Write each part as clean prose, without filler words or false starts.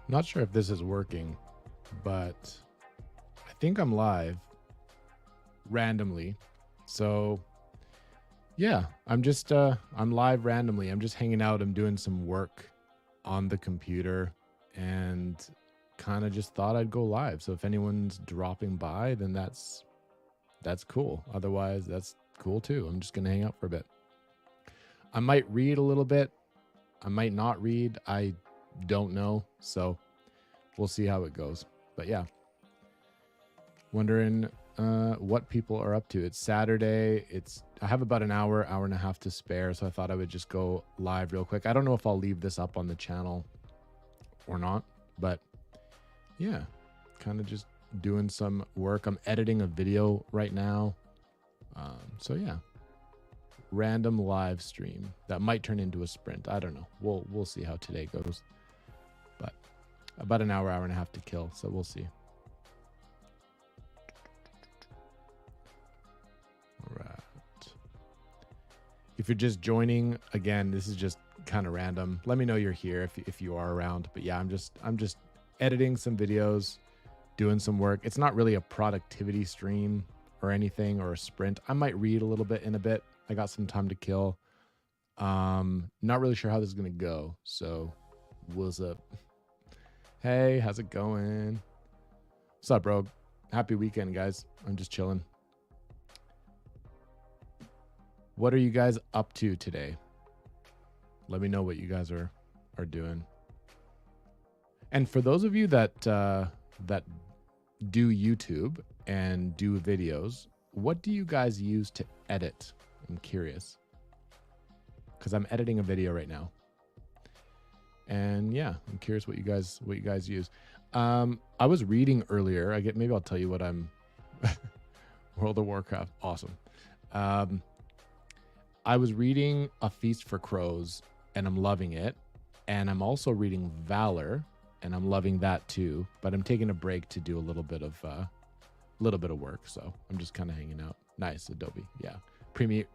Not sure if this is working, but I think I'm live randomly. So yeah, I'm live randomly. I'm just hanging out. I'm doing some work on the computer and kind of just thought I'd go live. So if anyone's dropping by, then that's cool. Otherwise, that's cool too. I'm just going to hang out for a bit. I might read a little bit. I might not read. I don't know. So we'll see how it goes. But yeah, wondering what people are up to. It's Saturday. I have about an hour and a half to spare, so I thought I would just go live real quick. I don't know if I'll leave this up on the channel or not, but yeah, kind of just doing some work. I'm editing a video right now. So yeah, random live stream that might turn into a sprint. I don't know. We'll see how today goes. But about an hour and a half to kill, so we'll see. All right. If you're just joining, again, this is just kind of random. Let me know you're here if you are around. But yeah, I'm just editing some videos, doing some work. It's not really a productivity stream or anything or a sprint. I might read a little bit in a bit. I got some time to kill. Not really sure how this is gonna go. So what's up? Hey, how's it going? What's up, bro? Happy weekend, guys. I'm just chilling. What are you guys up to today? Let me know what you guys are doing. And for those of you that that do YouTube and do videos, what do you guys use to edit? I'm curious, because I'm editing a video right now, and yeah, I'm curious what you guys use. I was reading earlier. Maybe I'll tell you what I'm. World of Warcraft, awesome. I was reading A Feast for Crows, and I'm loving it. And I'm also reading Valor, and I'm loving that too. But I'm taking a break to do a little bit of work, so I'm just kind of hanging out. Nice, Adobe, yeah. Premiere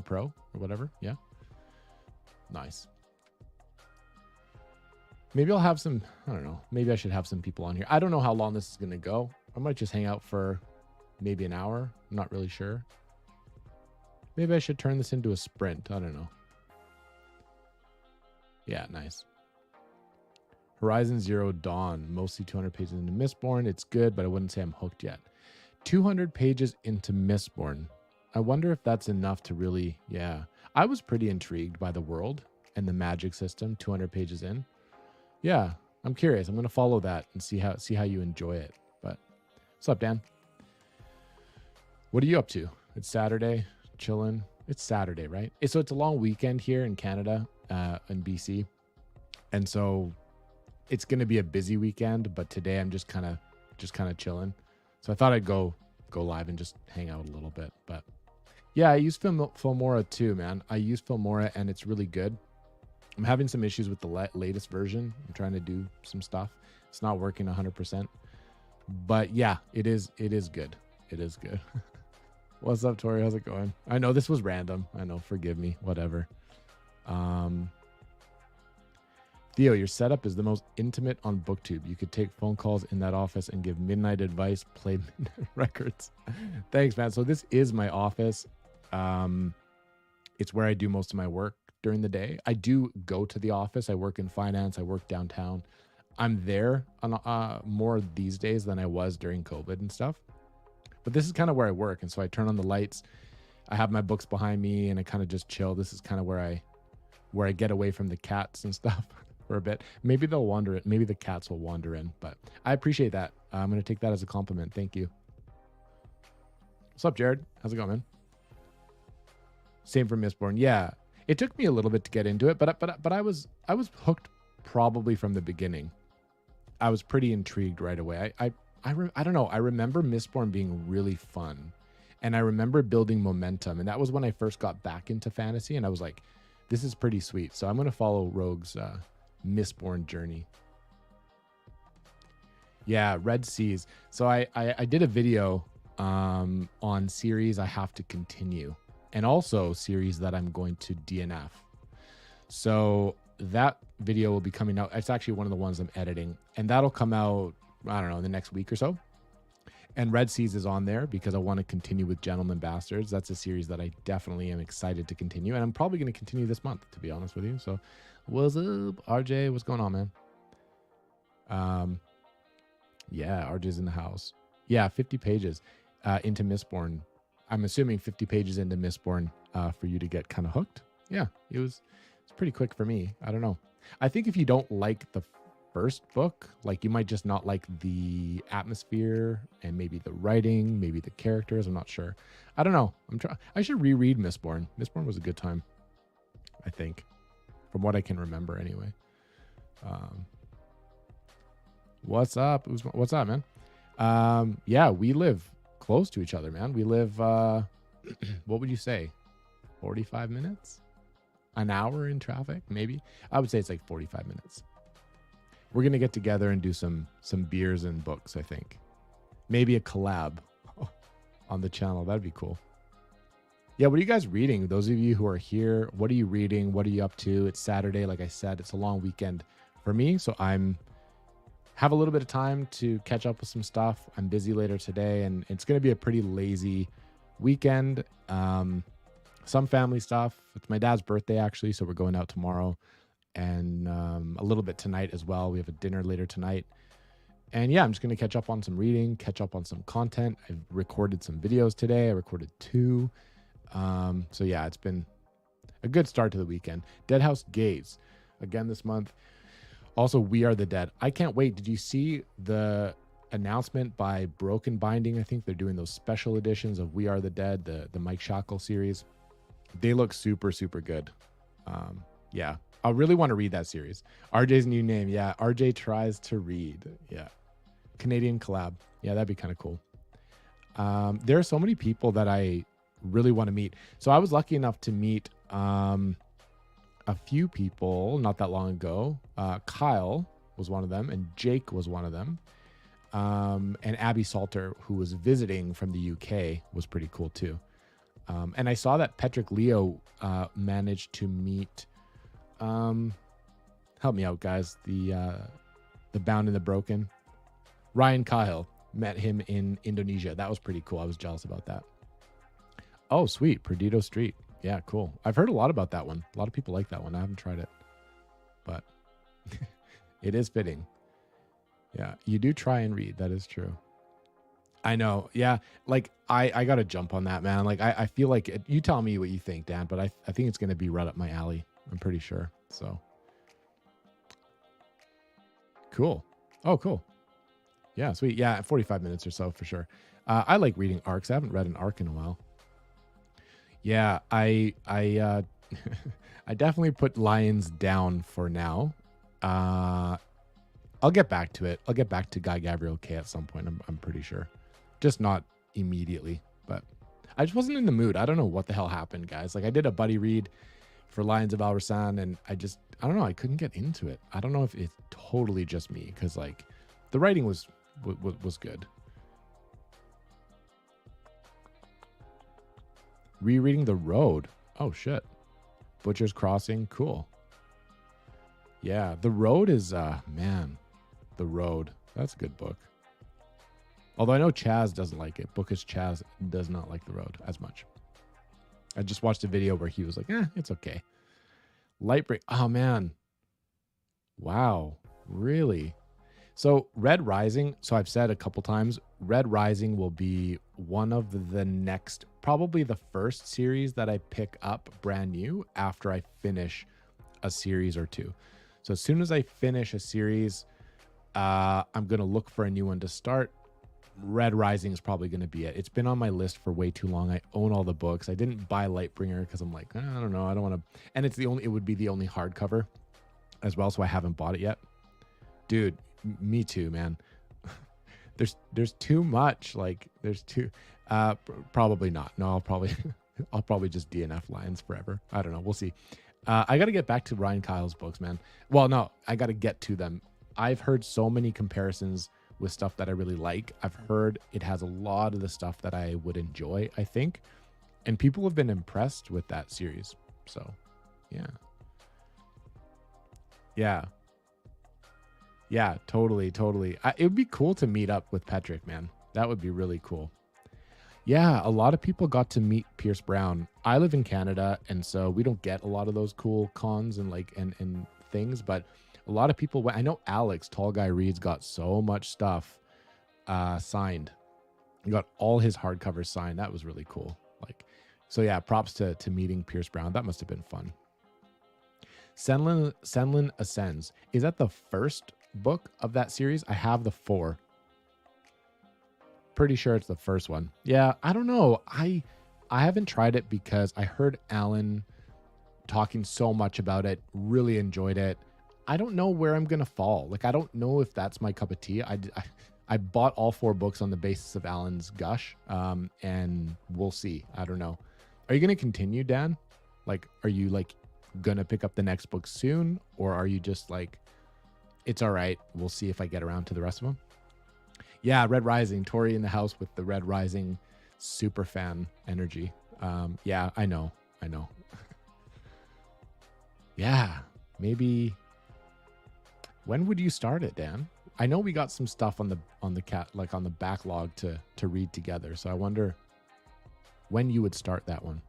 Pro or whatever, yeah. Nice. Maybe I'll have some. I don't know. Maybe I should have some people on here. I don't know how long this is gonna go. I might just hang out for maybe an hour. I'm not really sure. Maybe I should turn this into a sprint. I don't know. Yeah, nice. Horizon Zero Dawn, mostly 200 pages into Mistborn. It's good, but I wouldn't say I'm hooked yet. 200 pages into Mistborn. I wonder if that's enough to really, yeah. I was pretty intrigued by the world and the magic system, 200 pages in. Yeah, I'm curious. I'm going to follow that and see how you enjoy it. But what's up, Dan? What are you up to? It's Saturday. Chilling. It's Saturday, right? So it's a long weekend here in Canada, in BC, and so it's going to be a busy weekend. But today I'm just kind of chilling. So I thought I'd go live and just hang out a little bit. But yeah, I use Filmora too, man. I use Filmora and it's really good. I'm having some issues with the latest version. I'm trying to do some stuff. It's not working 100%. But yeah, it is good. It is good. What's up, Tori? How's it going? I know this was random. I know. Forgive me. Whatever. Theo, your setup is the most intimate on BookTube. You could take phone calls in that office and give midnight advice, play midnight records. Thanks, man. So this is my office. It's where I do most of my work during the day. I do go to the office. I work in finance. I work downtown. I'm there on, more these days than I was during COVID and stuff. But this is kind of where I work. And so I turn on the lights. I have my books behind me and I kind of just chill. This is kind of where I get away from the cats and stuff for a bit. Maybe they'll wander it. Maybe the cats will wander in, but I appreciate that. I'm going to take that as a compliment. Thank you. What's up, Jared? How's it going, man? Same for Mistborn. Yeah. It took me a little bit to get into it, but I was hooked probably from the beginning. I was pretty intrigued right away. I don't know. I remember Mistborn being really fun, and I remember building momentum. And that was when I first got back into fantasy, and I was like, "This is pretty sweet." So I'm going to follow Rogue's Mistborn journey. Yeah, Red Seas. So I did a video on series I have to continue, and also series that I'm going to DNF. So that video will be coming out. It's actually one of the ones I'm editing, and that'll come out, I don't know, in the next week or so. And Red Seas is on there because I want to continue with Gentleman Bastards. That's a series that I definitely am excited to continue, and I'm probably going to continue this month, to be honest with you. So, what's up, RJ? What's going on, man? Yeah, RJ's in the house. Yeah, 50 pages into Mistborn. I'm assuming 50 pages into Mistborn for you to get kind of hooked. Yeah, it's pretty quick for me. I don't know. I think if you don't like the first book, like you might just not like the atmosphere and maybe the writing, maybe the characters. I'm not sure. I don't know. I should reread Mistborn. Mistborn was a good time, I think, from what I can remember anyway. What's up? What's up, man? Yeah, we live close to each other, man. We live, what would you say? 45 minutes? An hour in traffic, maybe? I would say it's like 45 minutes. We're going to get together and do some beers and books, I think. Maybe a collab on the channel. That'd be cool. Yeah, what are you guys reading? Those of you who are here, what are you reading? What are you up to? It's Saturday, like I said. It's a long weekend for me, so have a little bit of time to catch up with some stuff. I'm busy later today, and it's going to be a pretty lazy weekend. Some family stuff. It's my dad's birthday, actually, so we're going out tomorrow. And a little bit tonight as well. We have a dinner later tonight. And yeah, I'm just going to catch up on some reading, catch up on some content. I've recorded some videos today. I recorded 2. So yeah, it's been a good start to the weekend. Deadhouse Gaze, again this month. Also, We Are the Dead. I can't wait. Did you see the announcement by Broken Binding? I think they're doing those special editions of We Are the Dead, the Mike Shackle series. They look super, super good. Yeah. I really want to read that series. RJ's new name. Yeah. RJ Tries to Read. Yeah. Canadian collab. Yeah, that'd be kind of cool. There are so many people that I really want to meet. So I was lucky enough to meet a few people not that long ago. Kyle was one of them, and Jake was one of them. And Abby Salter, who was visiting from the UK, was pretty cool too. And I saw that Patrick Leo managed to meet... help me out, guys. The Bound and the Broken. Ryan Kyle met him in Indonesia. That was pretty cool. I was jealous about that. Oh, sweet. Perdido Street. Yeah, cool. I've heard a lot about that one. A lot of people like that one. I haven't tried it, but it is fitting. Yeah, you do try and read. That is true. I know. Yeah, like I got to jump on that, man. Like I feel like you tell me what you think, Dan, but I think it's going to be right up my alley. I'm pretty sure. So cool. Oh, cool. Yeah, sweet. Yeah, 45 minutes or so for sure. I like reading arcs. I haven't read an arc in a while. Yeah, I I definitely put Lions down for now. I'll get back to it. I'll get back to Guy Gabriel K at some point. I'm pretty sure. Just not immediately, but I just wasn't in the mood. I don't know what the hell happened, guys. Like I did a buddy read for Lions of Alrasan, and I don't know. I couldn't get into it. I don't know if it's totally just me, because like the writing was good. Rereading The Road. Oh shit. Butcher's Crossing. Cool. Yeah, The Road is man. The Road. That's a good book. Although I know Chaz doesn't like it. Bookish Chaz does not like The Road as much. I just watched a video where he was like, it's okay. Lightbreak. Oh, man. Wow. Really? So Red Rising, so I've said a couple times, Red Rising will be one of the next, probably the first series that I pick up brand new after I finish a series or two. So as soon as I finish a series, I'm going to look for a new one to start. Red Rising is probably going to be it. It's been on my list for way too long. I own all the books. I didn't buy Lightbringer because I'm like, I don't know. I don't want to. And it would be the only hardcover as well. So I haven't bought it yet. Dude, me too, man. There's too much. Like there's too, probably not. No, I'll probably just DNF Lions forever. I don't know. We'll see. I got to get back to Ryan Kyle's books, man. Well, no, I got to get to them. I've heard so many comparisons with stuff that I really like. I've heard it has a lot of the stuff that I would enjoy, I think. And people have been impressed with that series. So, yeah. Yeah. Yeah, totally, totally. It would be cool to meet up with Petrick, man. That would be really cool. Yeah, a lot of people got to meet Pierce Brown. I live in Canada, and so we don't get a lot of those cool cons and like and things, but a lot of people went. I know Alex, Tall Guy Reads, got so much stuff signed. He got all his hardcovers signed. That was really cool. Like, so yeah, props to meeting Pierce Brown. That must have been fun. Senlin Ascends. Is that the first book of that series? I have the 4. Pretty sure it's the first one. Yeah, I don't know. I haven't tried it because I heard Alan talking so much about it, really enjoyed it. I don't know where I'm gonna fall. Like, I don't know if that's my cup of tea. I bought all 4 books on the basis of Alan's gush, and we'll see. I don't know. Are you gonna continue, Dan? Like, are you like gonna pick up the next book soon, or are you just like, it's all right, we'll see if I get around to the rest of them? Yeah, Red Rising. Tori in the house with the Red Rising super fan energy. Yeah, I know. Yeah, maybe. When would you start it, Dan? I know we got some stuff on the cat, like on the backlog to read together. So I wonder when you would start that one.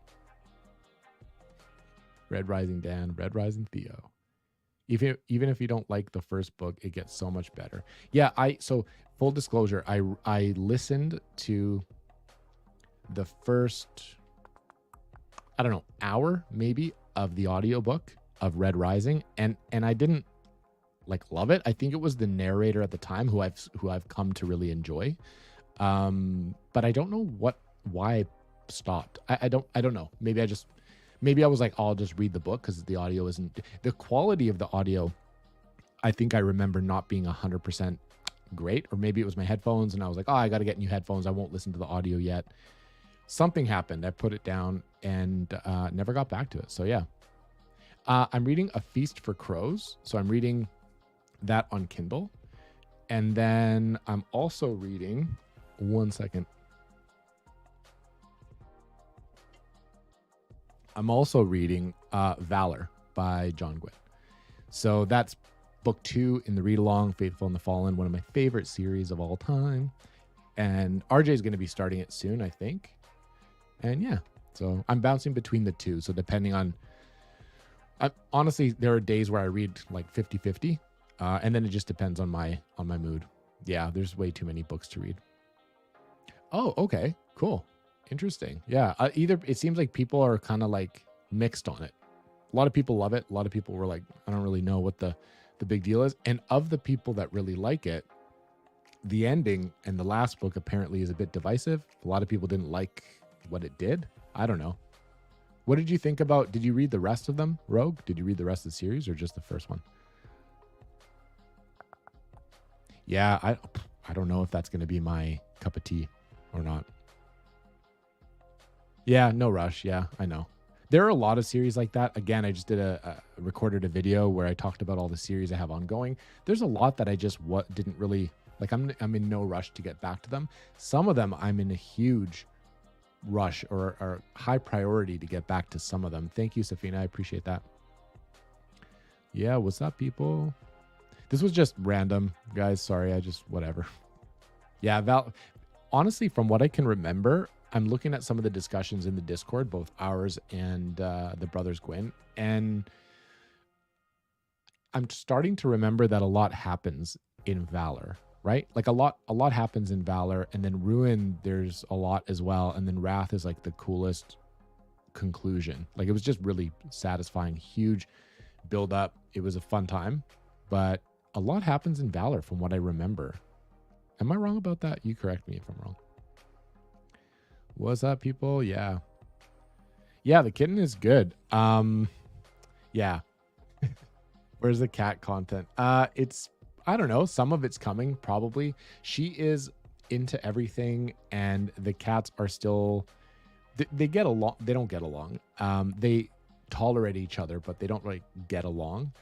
Red Rising Dan, Red Rising Theo. Even if you don't like the first book, it gets so much better. Yeah, so full disclosure, I listened to the first, I don't know, hour maybe of the audiobook of Red Rising, and I didn't like love it. I think it was the narrator at the time who I've come to really enjoy. But I don't know why I stopped. I don't know. Maybe I was like, I'll just read the book because the audio isn't, the quality of the audio, I think I remember not being 100% great, or maybe it was my headphones and I was like, oh, I got to get new headphones. I won't listen to the audio yet. Something happened. I put it down and never got back to it. So yeah. I'm reading A Feast for Crows. So I'm reading that on Kindle. And then I'm also reading, one second. I'm also reading Valor by John Gwynne. So that's book 2 in the read along, Faithful and the Fallen, one of my favorite series of all time. And RJ is going to be starting it soon, I think. And yeah, so I'm bouncing between the two. So depending on, honestly, there are days where I read like 50-50. And then it just depends on my mood. Yeah, there's way too many books to read. Oh, okay, cool. Interesting. Yeah. Either it seems like people are kind of like mixed on it. A lot of people love it. A lot of people were like, I don't really know what the big deal is. And of the people that really like it, the ending and the last book apparently is a bit divisive. A lot of people didn't like what it did. I don't know. What did you think about? Did you read the rest of them, Rogue? Did you read the rest of the series or just the first one? Yeah, I don't know if that's going to be my cup of tea or not. Yeah, no rush. Yeah, I know. There are a lot of series like that. Again, I just recorded a video where I talked about all the series I have ongoing. There's a lot that I just didn't really like. I'm in no rush to get back to them. Some of them I'm in a huge rush or high priority to get back to some of them. Thank you, Safina. I appreciate that. Yeah, what's up, people? This was just random, guys. Sorry, whatever. Yeah, honestly, from what I can remember, I'm looking at some of the discussions in the Discord, both ours and the Brothers Gwyn, and I'm starting to remember that a lot happens in Valor, right? Like a lot happens in Valor, and then Ruin, there's a lot as well, and then Wrath is like the coolest conclusion. Like it was just really satisfying, huge build up. It was a fun time, but a lot happens in Valor from what I remember. Am I wrong about that? You correct me if I'm wrong. What's up, people? Yeah, the kitten is good. Yeah. Where's the cat content? It's, I don't know, some of it's coming probably. She is into everything, and the cats are still, they get along. They don't get along. They tolerate each other, but they don't really get along.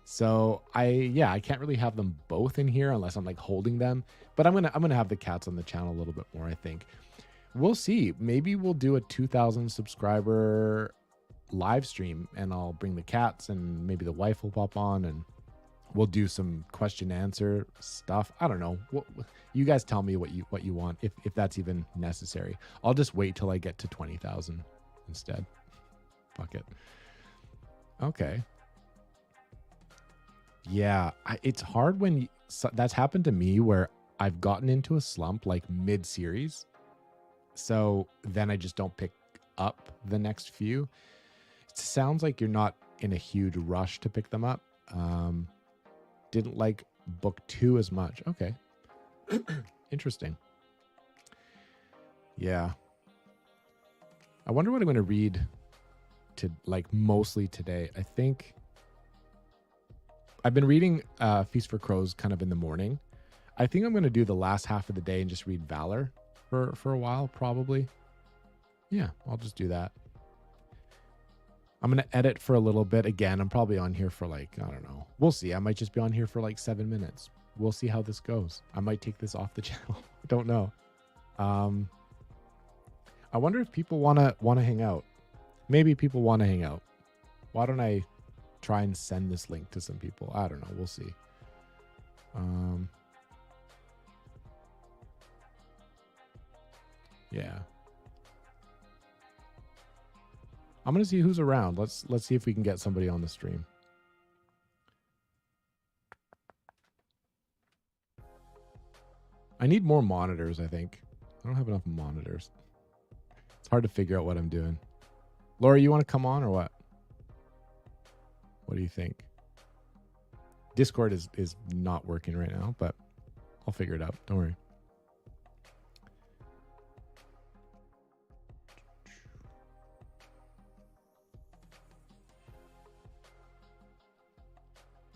So I can't really have them both in here unless I'm like holding them. But I'm gonna have the cats on the channel a little bit more, I think. We'll see. Maybe we'll do a 2,000 subscriber live stream, and I'll bring the cats, and maybe the wife will pop on, and We'll do some question answer stuff. I don't know. You guys tell me what you want, if that's even necessary. I'll just wait till I get to 20,000 instead. Fuck it. Okay. Yeah, it's hard when that's happened to me where I've gotten into a slump like mid-series. So then I just don't pick up the next few. It sounds like you're not in a huge rush to pick them up. Didn't like book 2 as much. Okay. Interesting. Yeah. I wonder what I'm going to read to like mostly today. I think I've been reading Feast for Crows kind of in the morning. I think I'm going to do the last half of the day and just read Valor for a while, probably. Yeah, I'll just do that. I'm going to edit for a little bit. Again, I'm probably on here for like, I don't know. We'll see. I might just be on here for like 7 minutes. We'll see how this goes. I might take this off the channel. Don't know. I wonder if people want to hang out. Maybe people want to hang out. Why don't I try and send this link to some people? I don't know. We'll see. Yeah. I'm going to see who's around. Let's see if we can get somebody on the stream. I need more monitors, I think. I don't have enough monitors. It's hard to figure out what I'm doing. Laura, you want to come on or what? What do you think? Discord is not working right now, but I'll figure it out. Don't worry.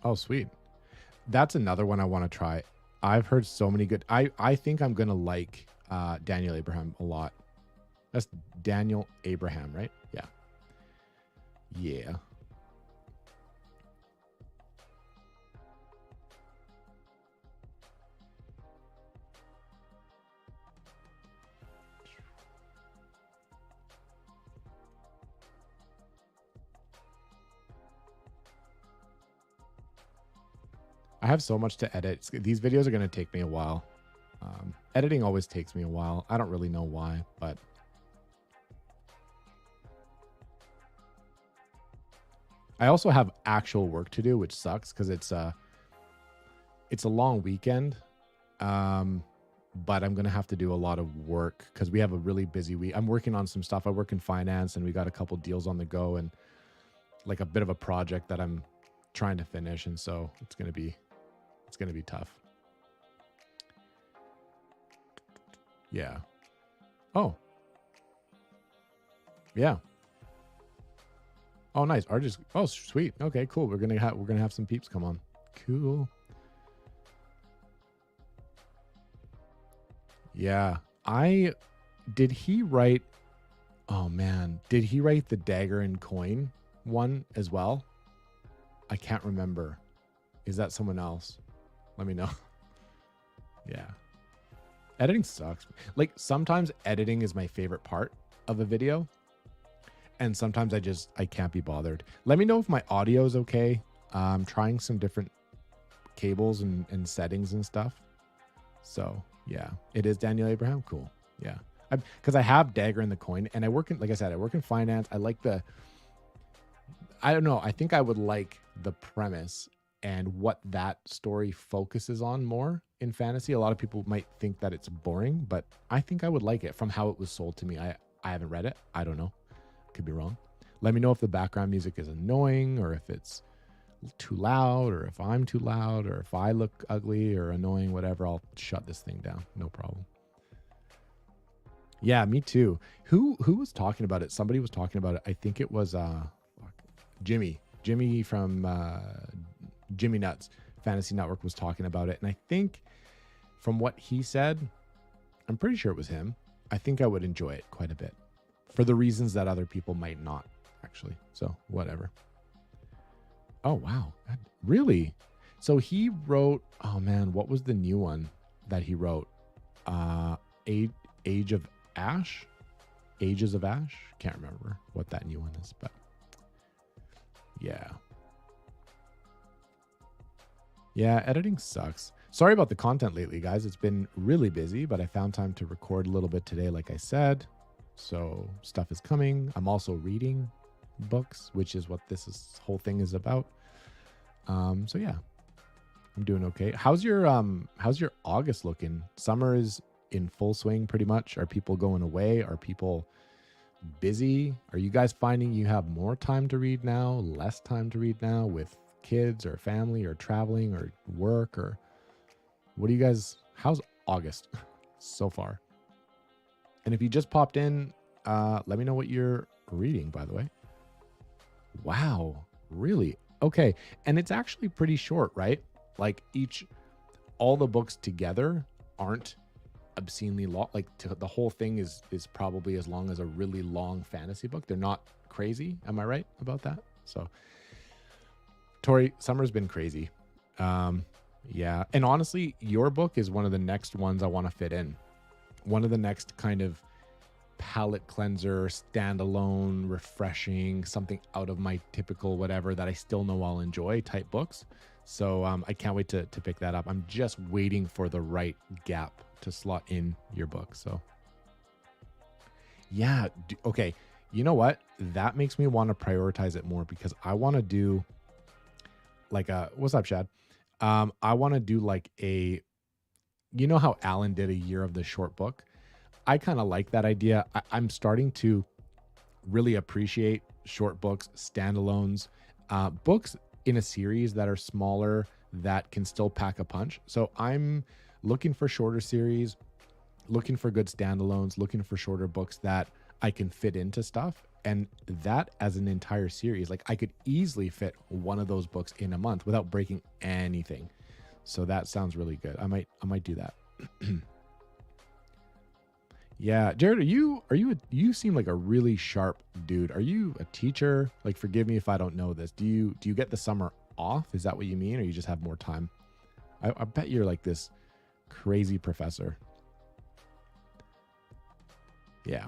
Oh, sweet. That's another one I want to try. I've heard so many good. I think I'm going to like Daniel Abraham a lot. That's Daniel Abraham, right? Yeah. Yeah. I have so much to edit. These videos are going to take me a while. Editing always takes me a while. I don't really know why, but I also have actual work to do, which sucks because it's a long weekend. But I'm going to have to do a lot of work because we have a really busy week. I'm working on some stuff. I work in finance and we got a couple deals on the go and like a bit of a project that I'm trying to finish. And so it's going to be tough. Yeah. Oh. Yeah. Oh, nice. Artist. Oh, sweet. Okay, cool. We're gonna have some peeps come on. Cool. Yeah. Did he write? Oh man, did he write the Dagger and Coin one as well? I can't remember. Is that someone else? Let me know. Yeah. Editing sucks. Like sometimes editing is my favorite part of a video. And sometimes I can't be bothered. Let me know if my audio is okay. I'm trying some different cables and settings and stuff. So yeah, it is Daniel Abraham. Cool. Yeah. Because I have Dagger and the Coin and I work in, like I said, I work in finance. I like I don't know. I think I would like the premise and what that story focuses on more in fantasy. A lot of people might think that it's boring, but I think I would like it from how it was sold to me. I haven't read it. I don't know. Could be wrong. Let me know if the background music is annoying or if it's too loud or if I'm too loud or if I look ugly or annoying, whatever. I'll shut this thing down. No problem. Yeah, me too. Who was talking about it? Somebody was talking about it. I think it was Jimmy from Jimmy Nuts Fantasy Network was talking about it. And I think from what he said, I'm pretty sure it was him. I think I would enjoy it quite a bit for the reasons that other people might not actually. So whatever. Oh, wow. Really? So he wrote, oh man, what was the new one that he wrote? Age of Ash? Ages of Ash? Can't remember what that new one is, but yeah. Yeah, editing sucks. Sorry about the content lately, guys. It's been really busy, but I found time to record a little bit today, like I said. So stuff is coming. I'm also reading books, which is what whole thing is about. So yeah, I'm doing okay. How's your August looking? Summer is in full swing pretty much. Are people going away? Are people busy? Are you guys finding you have more time to read now, less time to read now with kids or family or traveling or work, or what do you guys, how's August so far? And if you just popped in, let me know what you're reading, by the way. Wow, really? Okay. And it's actually pretty short, right? Like all the books together aren't obscenely long. Like the whole thing is probably as long as a really long fantasy book. They're not crazy. Am I right about that? So Tori, summer's been crazy. Yeah. And honestly, your book is one of the next ones I want to fit in. One of the next kind of palette cleanser, standalone, refreshing, something out of my typical whatever that I still know I'll enjoy type books. So I can't wait to pick that up. I'm just waiting for the right gap to slot in your book. So yeah. Okay. You know what? That makes me want to prioritize it more because I want to do like what's up, Shad? I want to do like you know how Alan did a year of the short book? I kind of like that idea. I'm starting to really appreciate short books, standalones, books in a series that are smaller that can still pack a punch. So I'm looking for shorter series, looking for good standalones, looking for shorter books that I can fit into stuff. And that as an entire series, like I could easily fit one of those books in a month without breaking anything. So that sounds really good. I might do that. Yeah, Jared, you seem like a really sharp dude. Are you a teacher? Like, forgive me if I don't know this. Do you get the summer off? Is that what you mean, or you just have more time? I bet you're like this crazy professor. Yeah,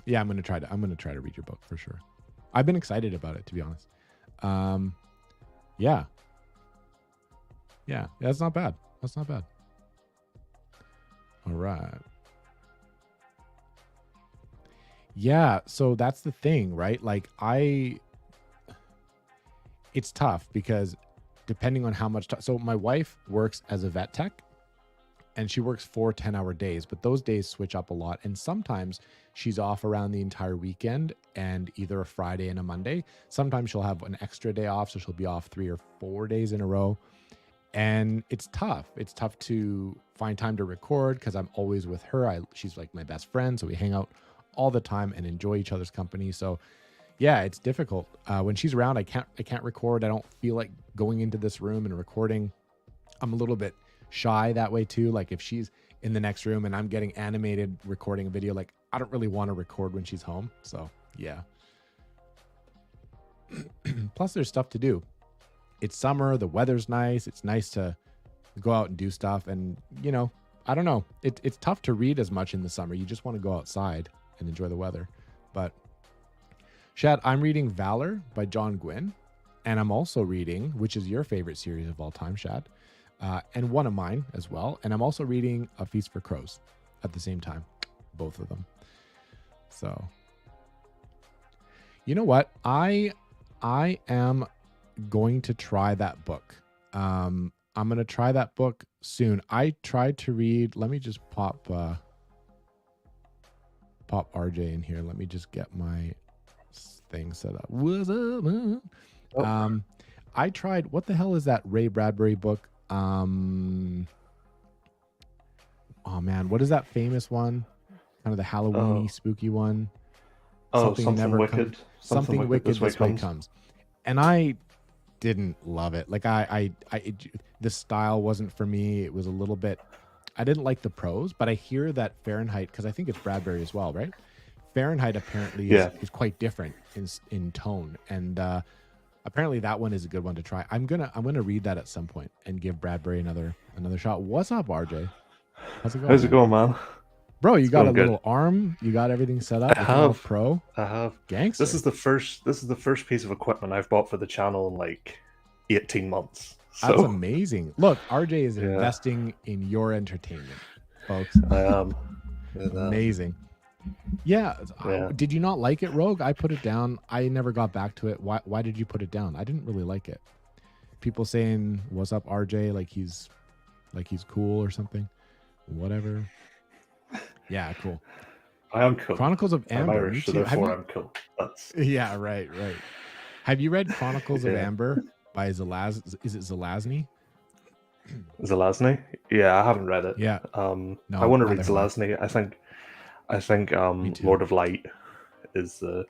I'm gonna try to read your book for sure. I've been excited about it, to be honest. Yeah, that's not bad. All right. Yeah, so that's the thing, right? Like it's tough because depending on how much time. So my wife works as a vet tech and she works 4 10-hour days, but those days switch up a lot. And sometimes she's off around the entire weekend and either a Friday and a Monday. Sometimes she'll have an extra day off, so she'll be off 3 or 4 days in a row. And it's tough. It's tough to find time to record because I'm always with her. She's like my best friend, so we hang out all the time and enjoy each other's company. So yeah, it's difficult. When she's around, I can't record. I don't feel like going into this room and recording. I'm a little bit shy that way too. Like if she's in the next room and I'm getting animated recording a video, like I don't really want to record when she's home. So yeah. Plus there's stuff to do. It's summer, the weather's nice. It's nice to go out and do stuff. And you know, I don't know. It's tough to read as much in the summer. You just want to go outside and enjoy the weather. But Shad, I'm reading Valor by John Gwynne, and I'm also reading, which is your favorite series of all time, Shad, and one of mine as well. And I'm also reading A Feast for Crows at the same time, both of them. So, you know what? I am going to try that book. I'm going to try that book soon. I tried to read, let me just pop RJ in here. Let me just get my thing set up. What's up, man? Oh. I tried, what the hell is that Ray Bradbury book? Oh man, what is that famous one? Kind of the Halloween-y, spooky one. Something wicked. Something wicked this way comes. And I didn't love it. Like the style wasn't for me. It was a little bit, I didn't like the prose, but I hear that Fahrenheit, because I think it's Bradbury as well, right? Fahrenheit apparently is quite different in tone, and apparently that one is a good one to try. I'm gonna read that at some point and give Bradbury another shot. What's up, RJ? How's it going, man? Bro, you got a little arm. You got everything set up. I have. Pro. I have. Gangster. This is the first piece of equipment I've bought for the channel in like 18 months. That's So amazing. Look, RJ is Yeah. investing in your entertainment, folks. I am. Amazing. Yeah. Yeah. Did you not like it, Rogue? I put it down. I never got back to it. Why did you put it down? I didn't really like it. People saying, "What's up, RJ?" Like he's cool or something. Whatever. Yeah, cool. I am cool. Chronicles of I'm Amber. Irish, so therefore I'm cool. That's... Yeah, right. Have you read Chronicles of Amber by Is it Zelazny? Zelazny? Yeah, I haven't read it. Yeah. No, I want to read Zelazny. I think Lord of Light is the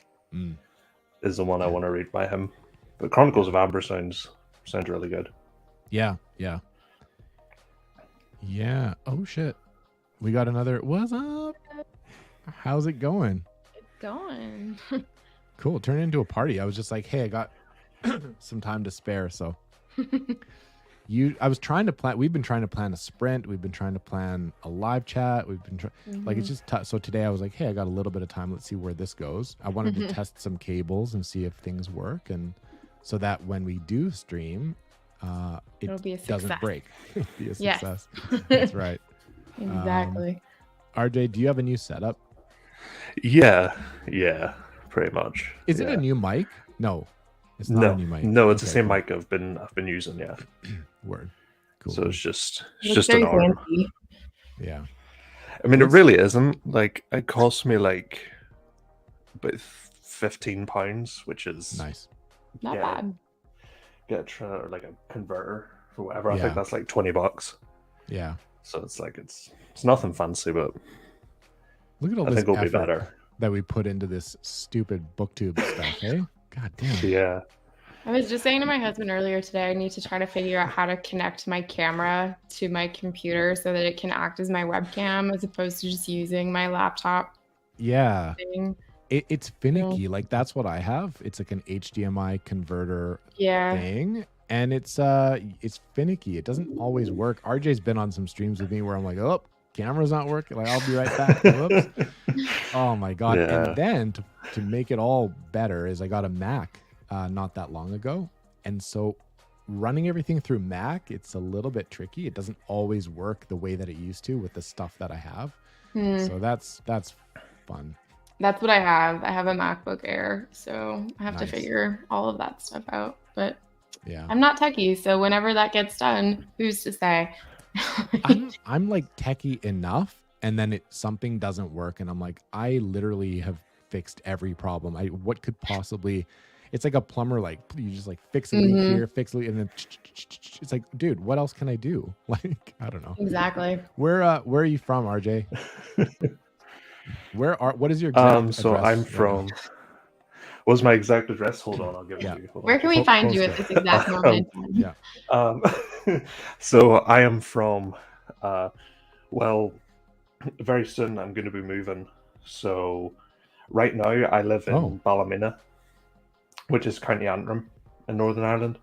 one I want to read by him. But Chronicles of Amber sounds really good. Yeah. Oh shit. We got another. What's up? How's it going? It's going. Cool. Turn it into a party. I was just like, hey, I got some time to spare, so I was trying to plan. We've been trying to plan a sprint. We've been trying to plan a live chat. We've been like, it's just so today I was like, hey, I got a little bit of time. Let's see where this goes. I wanted to test some cables and see if things work, and so that when we do stream, it doesn't break. It'll be a success. Yes. That's right. Exactly. RJ, do you have a new setup? Yeah, pretty much. Is it a new mic? No. It's not a new mic. No, it's the same mic I've been using, yeah. Word. Cool. So it's just an arm. Yeah. I mean, it really isn't. Like, it cost me like about £15, which is nice. Not bad. Get like a converter or whatever. I think that's like $20. Yeah. So it's like it's nothing fancy, but look at all this effort that we put into this stupid booktube stuff, eh? God damn. Yeah. I was just saying to my husband earlier today, I need to try to figure out how to connect my camera to my computer so that it can act as my webcam as opposed to just using my laptop. Yeah. It's finicky. Like that's what I have. It's like an HDMI converter thing. And it's finicky. It doesn't always work. RJ's been on some streams with me where I'm like, oh, camera's not working. Like, I'll be right back. Whoops. Oh my God. Yeah. And then to make it all better is I got a Mac not that long ago. And so running everything through Mac, it's a little bit tricky. It doesn't always work the way that it used to with the stuff that I have. So that's fun. That's what I have. I have a MacBook Air. So I have to figure all of that stuff out. But yeah, I'm not techie, so whenever that gets done, who's to say? I'm like techie enough, and then something doesn't work, and I'm like, I literally have fixed every problem. What could possibly? It's like a plumber, like you just like fix a leak here, fix a leak, and then it's like, dude, what else can I do? Like, I don't know. Exactly. Where are you from, RJ? What is your exact so address? I'm from. What's my exact address? Hold on, I'll give it to you. Where can we find you at this exact moment? So I am from, well, very soon I'm going to be moving. So right now I live in Ballymena, which is County Antrim in Northern Ireland.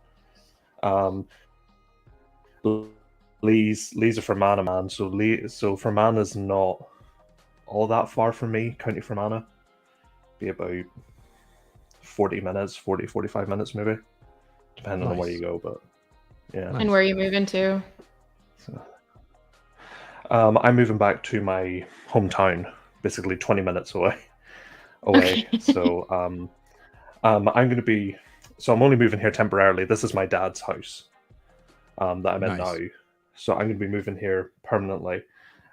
Lee's a Fermanagh man, so Fermanagh is not all that far from me. County Fermanagh, be about 45 minutes maybe, depending on where you go. But yeah. And where are you moving to? So, I'm moving back to my hometown, basically 20 minutes away. So I'm going to be. So I'm only moving here temporarily. This is my dad's house that I'm in now. So I'm going to be moving here permanently,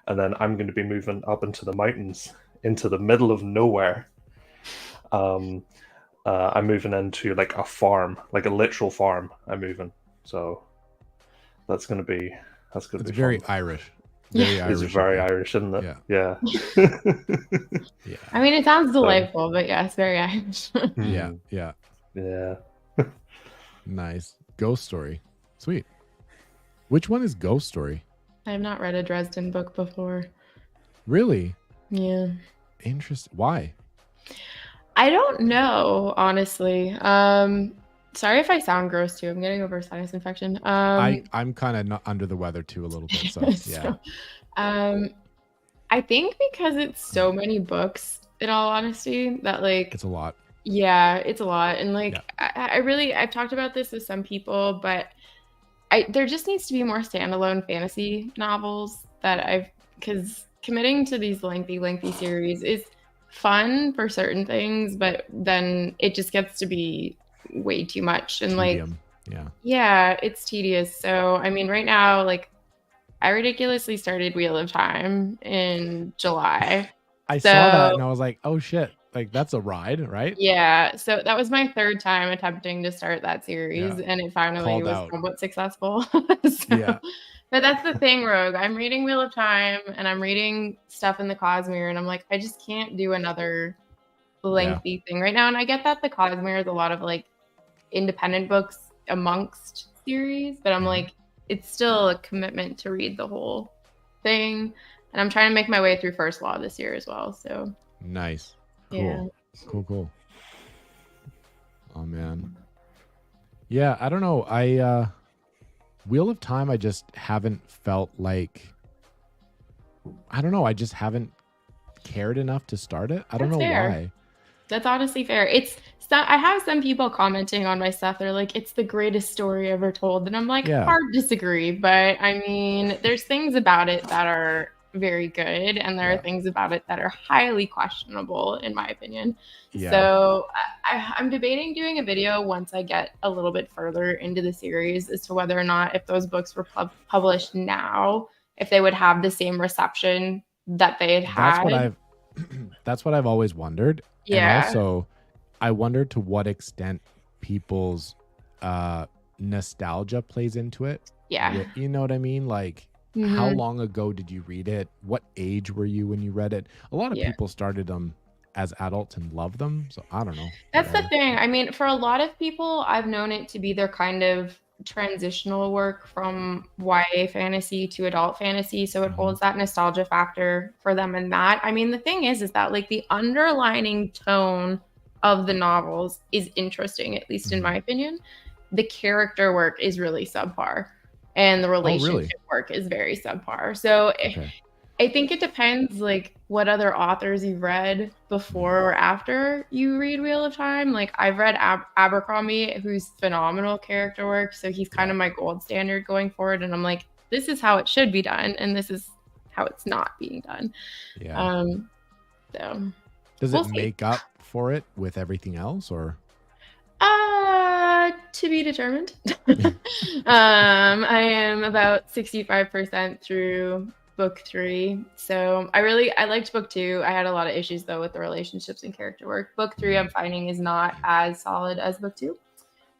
and then I'm going to be moving up into the mountains, into the middle of nowhere. I'm moving into like a farm, like a literal farm. I'm moving, so that's going to be very fun. Irish. Very Irish. It's very Irish, isn't it? Yeah. I mean, it sounds delightful, but yeah, it's very Irish. Yeah. Nice. Ghost Story. Sweet. Which one is Ghost Story? I have not read a Dresden book before. Really? Yeah. Interesting. Why? I don't know, honestly. Sorry if I sound gross too. I'm getting over a sinus infection. I'm kind of under the weather too a little bit. So yeah. I think because it's so many books, in all honesty, that like it's a lot. Yeah, it's a lot. And like I've talked about this with some people, but there just needs to be more standalone fantasy novels because committing to these lengthy series is fun for certain things, but then it just gets to be way too much. And like, Tedium. yeah, it's tedious. So, I mean, right now, like, I ridiculously started Wheel of Time in July. I saw that and I was like, oh shit, like that's a ride, right? Yeah, so that was my third time attempting to start that series, Yeah. and it finally Called was out. somewhat successful. Yeah. But that's the thing, Rogue. I'm reading Wheel of Time and I'm reading stuff in the Cosmere, and I'm like, I just can't do another lengthy thing right now. And I get that the Cosmere is a lot of like independent books amongst series, but I'm Mhm. like, it's still a commitment to read the whole thing. And I'm trying to make my way through First Law this year as well. So Nice. Cool. yeah. Cool. Oh man. Yeah, I don't know. Wheel of Time, I just haven't felt like, I don't know, I just haven't cared enough to start it. I don't That's know fair. why. That's honestly fair. I have some people commenting on my stuff. They're like, it's the greatest story ever told. And I'm like, Yeah. hard to disagree. But I mean, there's things about it that are very good, and there are things about it that are highly questionable, in my opinion. Yeah. So I'm debating doing a video once I get a little bit further into the series as to whether or not, if those books were published now, if they would have the same reception that they had. That's what I've always wondered. Yeah. And also, I wonder to what extent people's nostalgia plays into it. Yeah. You know what I mean? Like, how long ago did you read it? What age were you when you read it? A lot of people started them as adults and loved them. So I don't know. That's the thing. I mean, for a lot of people, I've known it to be their kind of transitional work from YA fantasy to adult fantasy. So it holds that nostalgia factor for them in that. I mean, the thing is that like the underlining tone of the novels is interesting, at least in my opinion. The character work is really subpar, and the relationship work is very subpar. So I think it depends like what other authors you've read before or after you read Wheel of Time. Like I've read Abercrombie, who's phenomenal character work. So he's kind of my gold standard going forward. And I'm like, this is how it should be done, and this is how it's not being done. Yeah. So does it make up for it with everything else, or? To be determined. I am about 65% through book 3. So I liked book 2. I had a lot of issues though with the relationships and character work. Book 3 I'm finding is not as solid as book 2,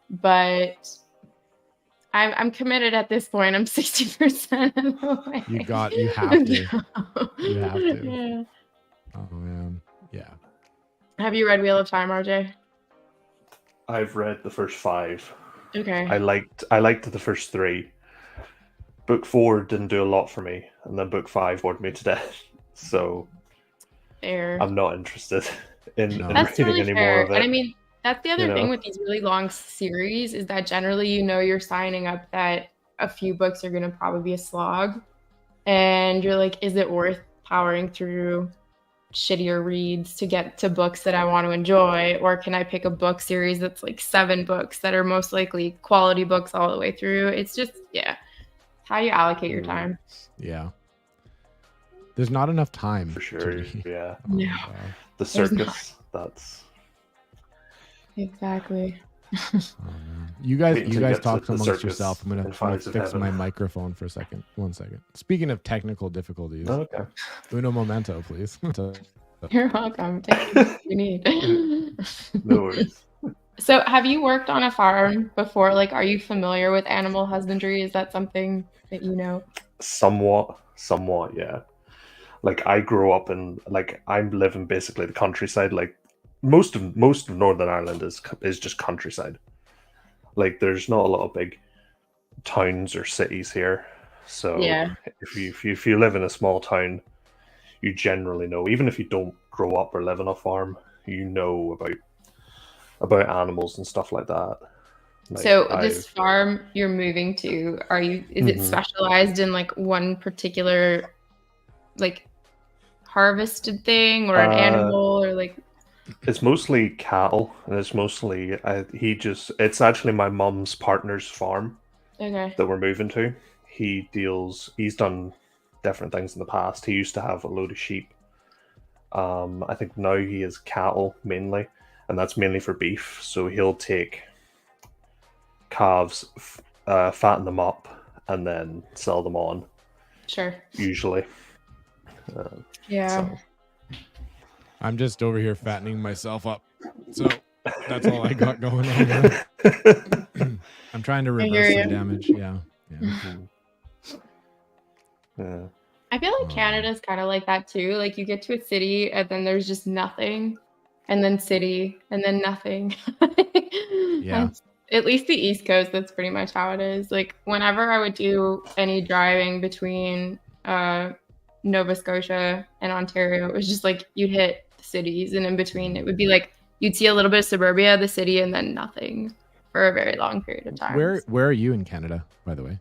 but I'm committed at this point. I'm 60% of the way. You have to. You have to. Yeah. Oh man. Yeah. Have you read Wheel of Time, RJ? I've read the first 5. Okay. I liked the first 3. Book 4 didn't do a lot for me, and then book 5 bored me to death. So I'm not interested in reading any more of it. And I mean, that's the other thing with these really long series is that generally, you're signing up that a few books are going to probably be a slog, and you're like, is it worth powering through shittier reads to get to books that I want to enjoy, or can I pick a book series that's like 7 books that are most likely quality books all the way through? It's just how you allocate your time. Yeah, there's not enough time for sure. Yeah. No. The circus. That's exactly. You guys talk amongst yourself. I'm gonna fix my microphone for a second. 1 second. Speaking of technical difficulties, okay. Uno momento, please. You're welcome. Take what you need. No worries. So, have you worked on a farm before? Like, are you familiar with animal husbandry? Is that something that you know? Somewhat, yeah. Like, I grew up in, like, I'm living basically the countryside. Like, most of Northern Ireland is just countryside. Like, there's not a lot of big towns or cities here. So if you live in a small town, you generally know, even if you don't grow up or live on a farm, you know about animals and stuff like that. Like, so this farm you're moving to, is it specialized in like one particular like harvested thing or an animal, or like? It's mostly cattle, and it's mostly it's actually my mum's partner's farm. Okay. that we're moving to. He's done different things in the past. He used to have a load of sheep. I think now he has cattle mainly, and that's mainly for beef. So he'll take calves, fatten them up, and then sell them on, Sure. usually. Yeah. So, I'm just over here fattening myself up. So that's all I got going on there. I'm trying to I hear reverse some you. damage. Yeah. yeah. I feel like Canada's kind of like that too. Like you get to a city and then there's just nothing, and then city and then nothing. Yeah. And at least the East Coast, that's pretty much how it is. Like whenever I would do any driving between Nova Scotia and Ontario, it was just like you'd hit the cities, and in between it would be like you'd see a little bit of suburbia, the city, and then nothing for a very long period of time. Where are you in Canada, by the way?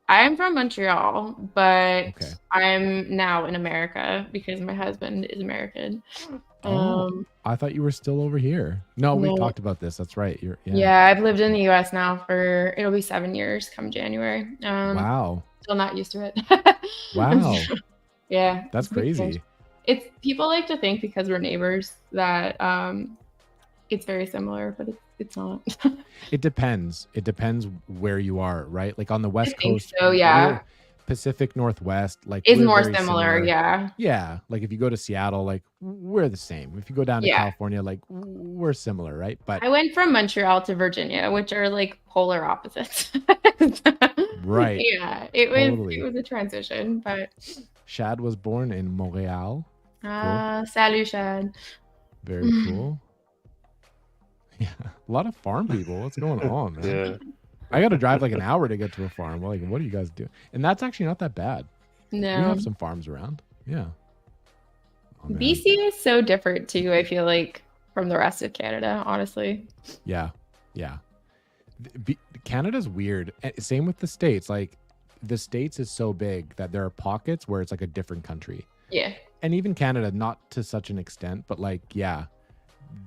I'm from Montreal, but Okay. I'm now in America because my husband is American. Oh, I thought you were still over here. No, we No. talked about this. That's right. Yeah, I've lived in the US now for it'll be 7 years come January. Wow. Still not used to it. Wow. Yeah. That's it's pretty crazy. strange. It's people like to think because we're neighbors that it's very similar, but it's not. It depends. It depends where you are, right? Like on the West think Coast, so, yeah. we're Pacific Northwest, like It's we're more very similar, yeah. Yeah, like if you go to Seattle, like we're the same. If you go down to Yeah. California, like we're similar, right? But I went from Montreal to Virginia, which are like polar opposites. Right. Yeah, it was a transition, but Shad was born in Montreal. salut, Shad. Very cool. Yeah, a lot of farm people. What's going on, man? Yeah. I got to drive like an hour to get to a farm. Well, like, what do you guys do? And that's actually not that bad. We No, have some farms around. Yeah. Oh, man. BC is so different too. I feel like from the rest of Canada, honestly. Yeah. Canada's weird. Same with the States. Like the States is so big that there are pockets where it's like a different country. Yeah, And even Canada, not to such an extent, but like, yeah,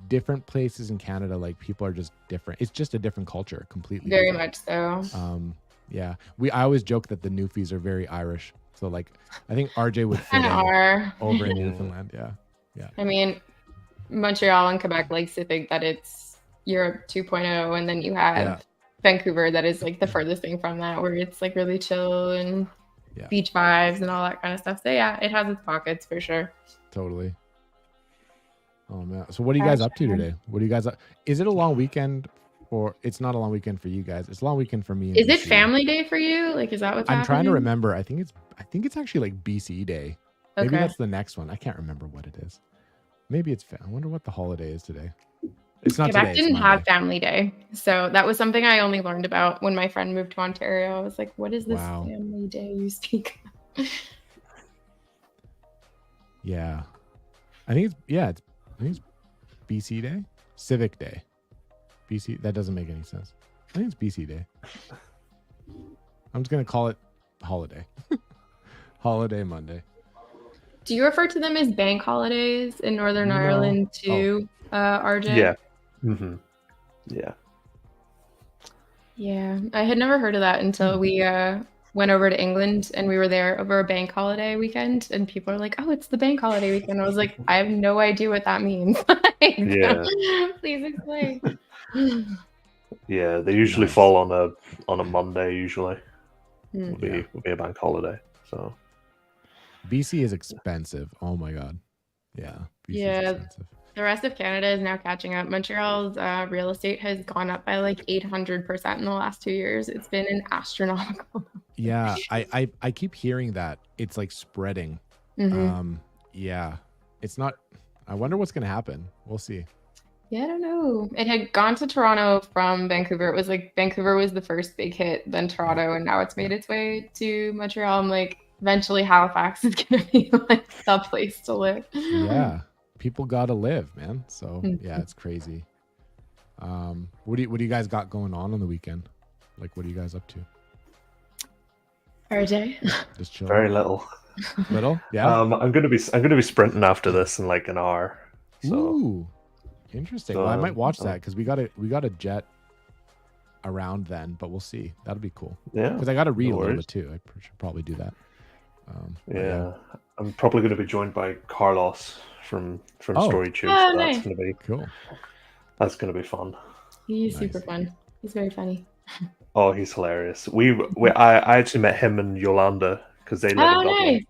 different places in Canada, like people are just different. It's just a different culture completely. very different. much so. Yeah. I always joke that the Newfies are very Irish. So like, I think RJ would fit Kind in of are. over in Newfoundland. Yeah. I mean, Montreal and Quebec likes to think that it's Europe 2.0, and then you have Yeah. Vancouver that is like the furthest thing from that, where it's like really chill and Yeah. beach vibes and all that kind of stuff. So yeah, it has its pockets for sure. Totally. Oh man. So what are you guys up to today? What do you guys is it a long weekend, or it's not a long weekend for you guys? It's a long weekend for me. Is it family day for you? Like, is that what's I'm trying to happening? remember. I think it's actually like BC Day. Maybe Okay. that's the next one. I can't remember what it is. Maybe it's I wonder what the holiday is today. It's not Quebec today. It's didn't have Monday. family day. So that was something I only learned about when my friend moved to Ontario. I was like, what is this Wow. family day you speak of? Yeah. I think it's BC Day? Civic Day. BC, that doesn't make any sense. I think it's BC Day. I'm just gonna call it holiday. Holiday Monday. Do you refer to them as bank holidays in Northern No. Ireland too, RJ? Yeah. Mm-hmm. Yeah. Yeah, I had never heard of that until we went over to England, and we were there over a bank holiday weekend, and people are like, "Oh, it's the bank holiday weekend." I was like, "I have no idea what that means." Like, Yeah. please explain. Yeah. They usually Nice. fall on a Monday. Usually, Hmm. will be a bank holiday. So BC is expensive. Oh my god. Yeah. BC is Yeah. expensive. The rest of Canada is now catching up. Montreal's real estate has gone up by like 800% in the last 2 years. It's been an astronomical. Yeah. I keep hearing that it's like spreading. Mhm. Yeah. It's not. I wonder what's gonna happen. We'll see. Yeah, I don't know. It had gone to Toronto from Vancouver. It was like Vancouver was the first big hit, then Toronto, and now it's made its way to Montreal. I'm like, eventually Halifax is gonna be like the place to live. Yeah. People gotta live, man. So Mhm. yeah, it's crazy. What do you guys got going on the weekend? Like, what are you guys up to? RJ. Just chill. very little. Little. Yeah. I'm gonna be sprinting after this in like an hour. So Ooh. Interesting. Well, I might watch that because we got a jet around then, but we'll see. That'll be cool Yeah. because I got to read No a little worries. bit too. I should probably do that. But Yeah. I'm probably going to be joined by Carlos from Oh. StoryTube, Oh, so nice. Cool. that's going to be fun. He's Nice. super fun. He's very funny. Oh, he's hilarious. I actually met him and Yolanda because they live Oh, in Dublin. nice.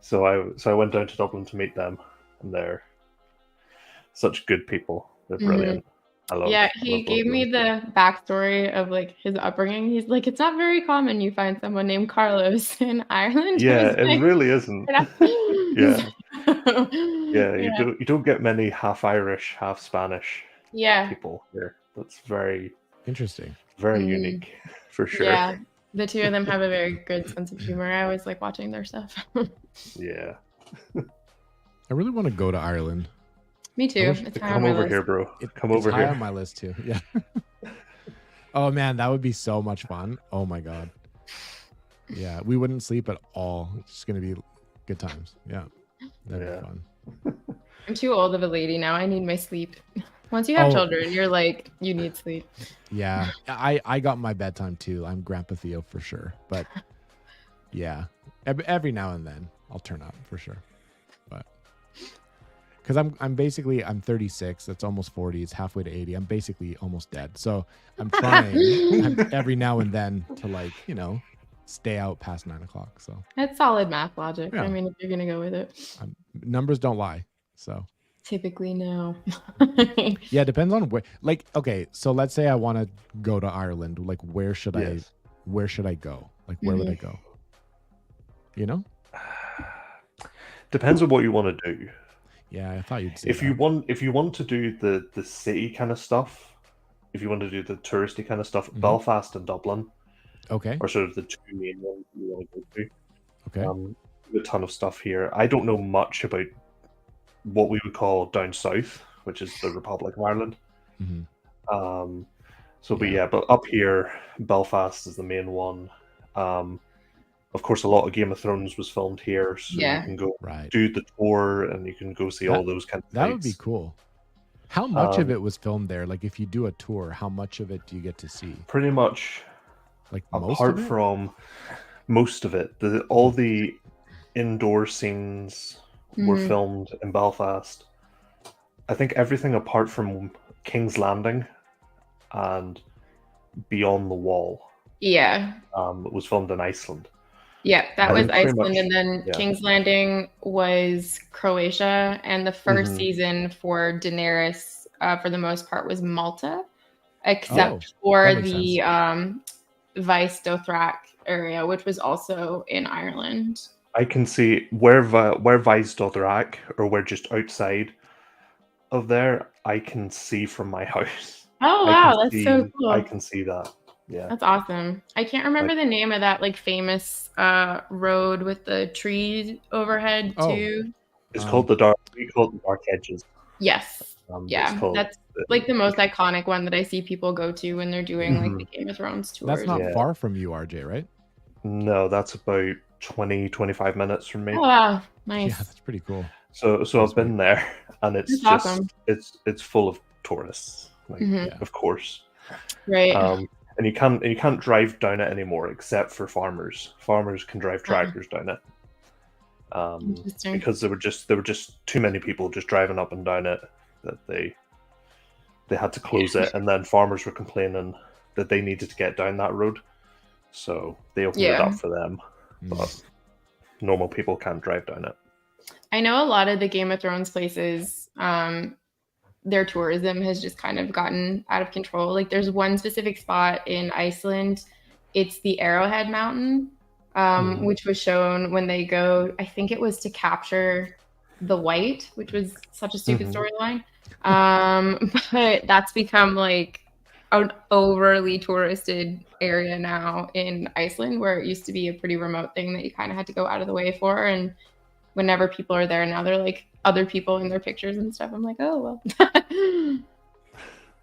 So I went down to Dublin to meet them, and they're such good people. They're brilliant. I love. Yeah, I he love gave both me of them. the backstory of like his upbringing. He's like, it's not very common you find someone named Carlos in Ireland. I Yeah, was it like, really isn't. Yeah. Yeah, yeah. you don't get many half Irish, half Spanish Yeah. people here. That's very Interesting. very Mm. unique for sure. Yeah. The two of them have a very good sense of humor. I always like watching their stuff. Yeah. I really want to go to Ireland. Me too. wish- It's high on Come my over list. here, bro. Come It's over high here. on my list too. Yeah. Oh man, that would be so much fun. Oh my god. Yeah, we wouldn't sleep at all. It's just gonna be good times. Yeah, that'd Yeah. be fun. I'm too old of a lady now. I need my sleep. Once you have Oh. children, you're like, you need sleep. Yeah, I got my bedtime too. I'm Grandpa Theo for sure. But yeah, every now and then I'll turn up for sure. But because I'm basically I'm 36. That's almost 40. It's halfway to 80. I'm basically almost dead. So I'm trying every now and then to like stay out past 9 o'clock. So That's solid math logic. Yeah. I mean, if you're gonna go with it, numbers don't lie. So typically no. yeah, it depends on where. Like, okay, so let's say I want to go to Ireland. Like, where should Yes. I go? Like, where would I go? You know? Depends on what you want to do. Yeah, I thought you'd say If you want to do the city kind of stuff, if you want to do the touristy kind of stuff, Mhm. Belfast and Dublin Okay. are sort of the two main ones you want to go to. Okay. A ton of stuff here. I don't know much about what we would call down south, which is the Republic of Ireland. Mhm. But Yeah. but up here, Belfast is the main one. Of course, a lot of Game of Thrones was filmed here, so Yeah. you can go Right. do the tour and you can go see all those kind of That would be sites. cool. How much of Um, it was filmed there? Like, if you do a tour, how much of it do you get to see? Pretty much, Like, most apart of it? from most of it, all the indoor scenes were Mhm. filmed in Belfast. I think everything apart from King's Landing and Beyond the Wall Yeah. was filmed in Iceland. Yeah, that I was think pretty Iceland, much- and then yeah. King's Landing was Croatia, and the 1st Mhm. season for Daenerys, for the most part, was Malta, except for that makes the Vice Dothrak area, which was also in Ireland. I can see where Vice Dothrak, or where just outside of there, I can see from my house. Oh I wow, can that's so see- cool. I can see that. Yeah. That's awesome. I can't remember the name of that like famous road with the trees overhead Oh. too. It's Um, called the Dark. We call it the Dark Edges. Yes. It's Yeah, called that's like the most iconic one that I see people go to when they're doing like the Game of Thrones tours. That's not Yeah. far from you, RJ, right? No, that's about 20-25 minutes from me. Oh wow, Yeah, nice. that's pretty cool. So That's I've been there, and it's That's just awesome. it's full of tourists, like, Mhm. Yeah. of course. Right. And you can't drive down it anymore except for farmers. Farmers can drive tractors down it. Interesting. Because there were just too many people just driving up and down it that they had to close it, and then farmers were complaining that they needed to get down that road, so they opened it Yeah. up for them. Mm. But normal people can't drive down it. I know a lot of the Game of Thrones places, their tourism has just kind of gotten out of control. Like there's one specific spot in Iceland, it's the Arrowhead Mountain, which was shown when they go, I think it was to capture the White, which was such a stupid storyline. But that's become like an overly touristed area now in Iceland, where it used to be a pretty remote thing that you kind of had to go out of the way for. And whenever people are there now, they're like other people in their pictures and stuff. I'm like, oh well.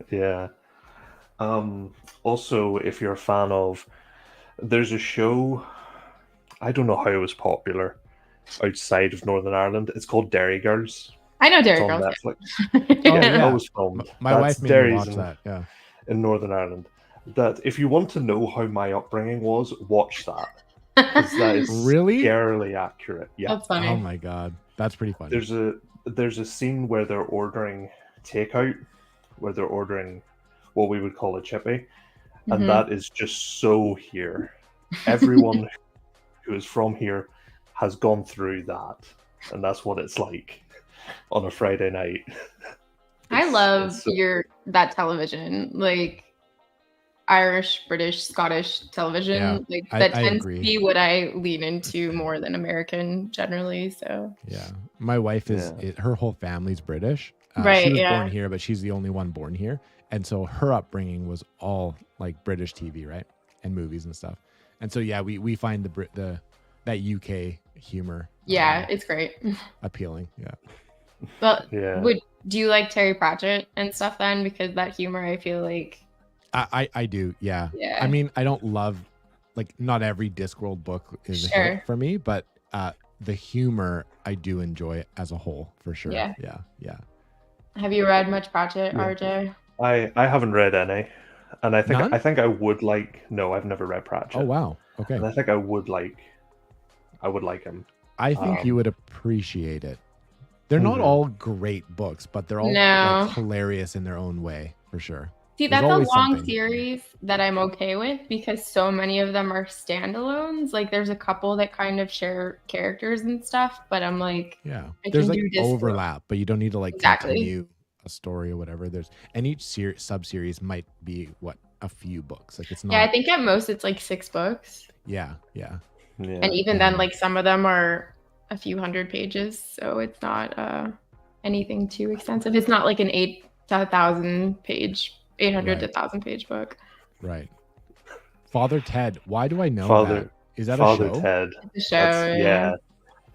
Yeah. Also, if you're a fan of, there's a show, I don't know how it was popular outside of Northern Ireland. It's called Dairy Girls. I know It's Dairy on Girls. Netflix. Oh, Yeah, yeah. that was filmed. My That's wife made me Derry's watch in, that. Yeah. in Northern Ireland. that if you want to know how my upbringing was, watch that. 'Cause that is Really? scarily accurate. Yeah. That's funny. Oh my god, that's pretty funny. There's a scene where they're ordering takeout, where they're ordering what we would call a chippy, and Mhm. that is just so here. Everyone who is from here has gone through that, and that's what it's like on a Friday night. I It's- love it's so- that television, like Irish, British, Scottish television. Yeah, Like I that tends agree. to be what I lean into more than American generally. So Yeah, my wife is her whole family's British. Right, She was yeah. born here, but she's the only one born here, and so her upbringing was all like British TV, right, and movies and stuff. And so yeah, we find that UK humor, yeah, it's great. appealing. Yeah. But Yeah. do you like Terry Pratchett and stuff then? Because that humor, I feel like, I do, yeah. yeah. I mean, I don't love, like, not every Discworld book is a Sure. hit for me, but the humor I do enjoy as a whole, for sure. Yeah. Yeah. Have you read much Pratchett, Yeah. RJ? I haven't read any, and None? I think I would like. No, I've never read Pratchett. Oh wow. Okay. And I think I would like him. I think you would appreciate it. They're not Mhm. all great books, but they're all No. like, hilarious in their own way, for sure. See, There's that's a always long something. series that I'm okay with because so many of them are standalones. Like, there's a couple that kind of share characters and stuff, but I'm like, Yeah. I There's can like do Discworld. overlap, but you don't need to like Exactly. continue a story or whatever. And each sub-series might be a few books. Like it's not. yeah, I think at most it's like 6 books. Yeah. Yeah. And even then, like some of them are a few hundred pages, so it's not anything too extensive. It's not like an 800 Right. to 1,000 page book. Right. Father Ted. Why do I know Father- that? Is that Father a show? Ted. The show, That's- yeah.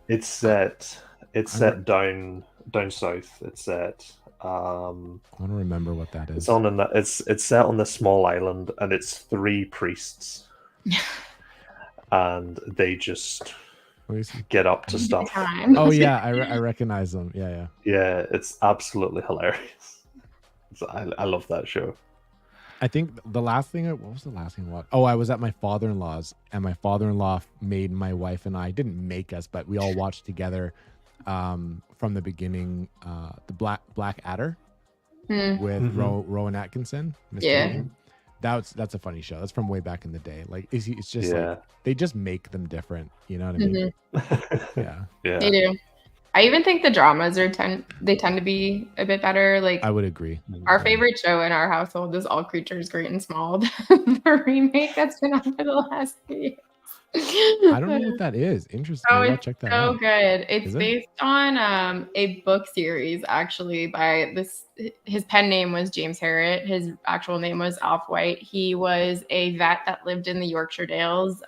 It's set down south. It's set. I don't remember what that is. It's set on this small island, and it's 3 priests, and they just Let me see. get up to stuff. Time. Oh yeah, I recognize them. Yeah. Yeah, it's absolutely hilarious. I love that show. I think the last thing. What was the last thing I watched? Oh, I was at my father-in-law's, and my father-in-law made my wife and I, didn't make us, but we all watched together from the beginning. The Black Adder Hmm. with Mhm. Rowan Atkinson. Mr. Yeah. Bean. That's a funny show. That's from way back in the day. Like it's just Yeah. like they just make them different. You know what I mean? Mhm. Yeah. Yeah. They do. I even think the dramas tend to be a bit better. Like I would agree. our favorite show in our household is All Creatures Great and Small, the remake that's been on for the last few years. I don't know what that is. Interesting. Oh, Maybe I'll it's check that so out. good. It's Is it? based on a book series actually by this. His pen name was James Harriet. His actual name was Alf White. He was a vet that lived in the Yorkshire Dales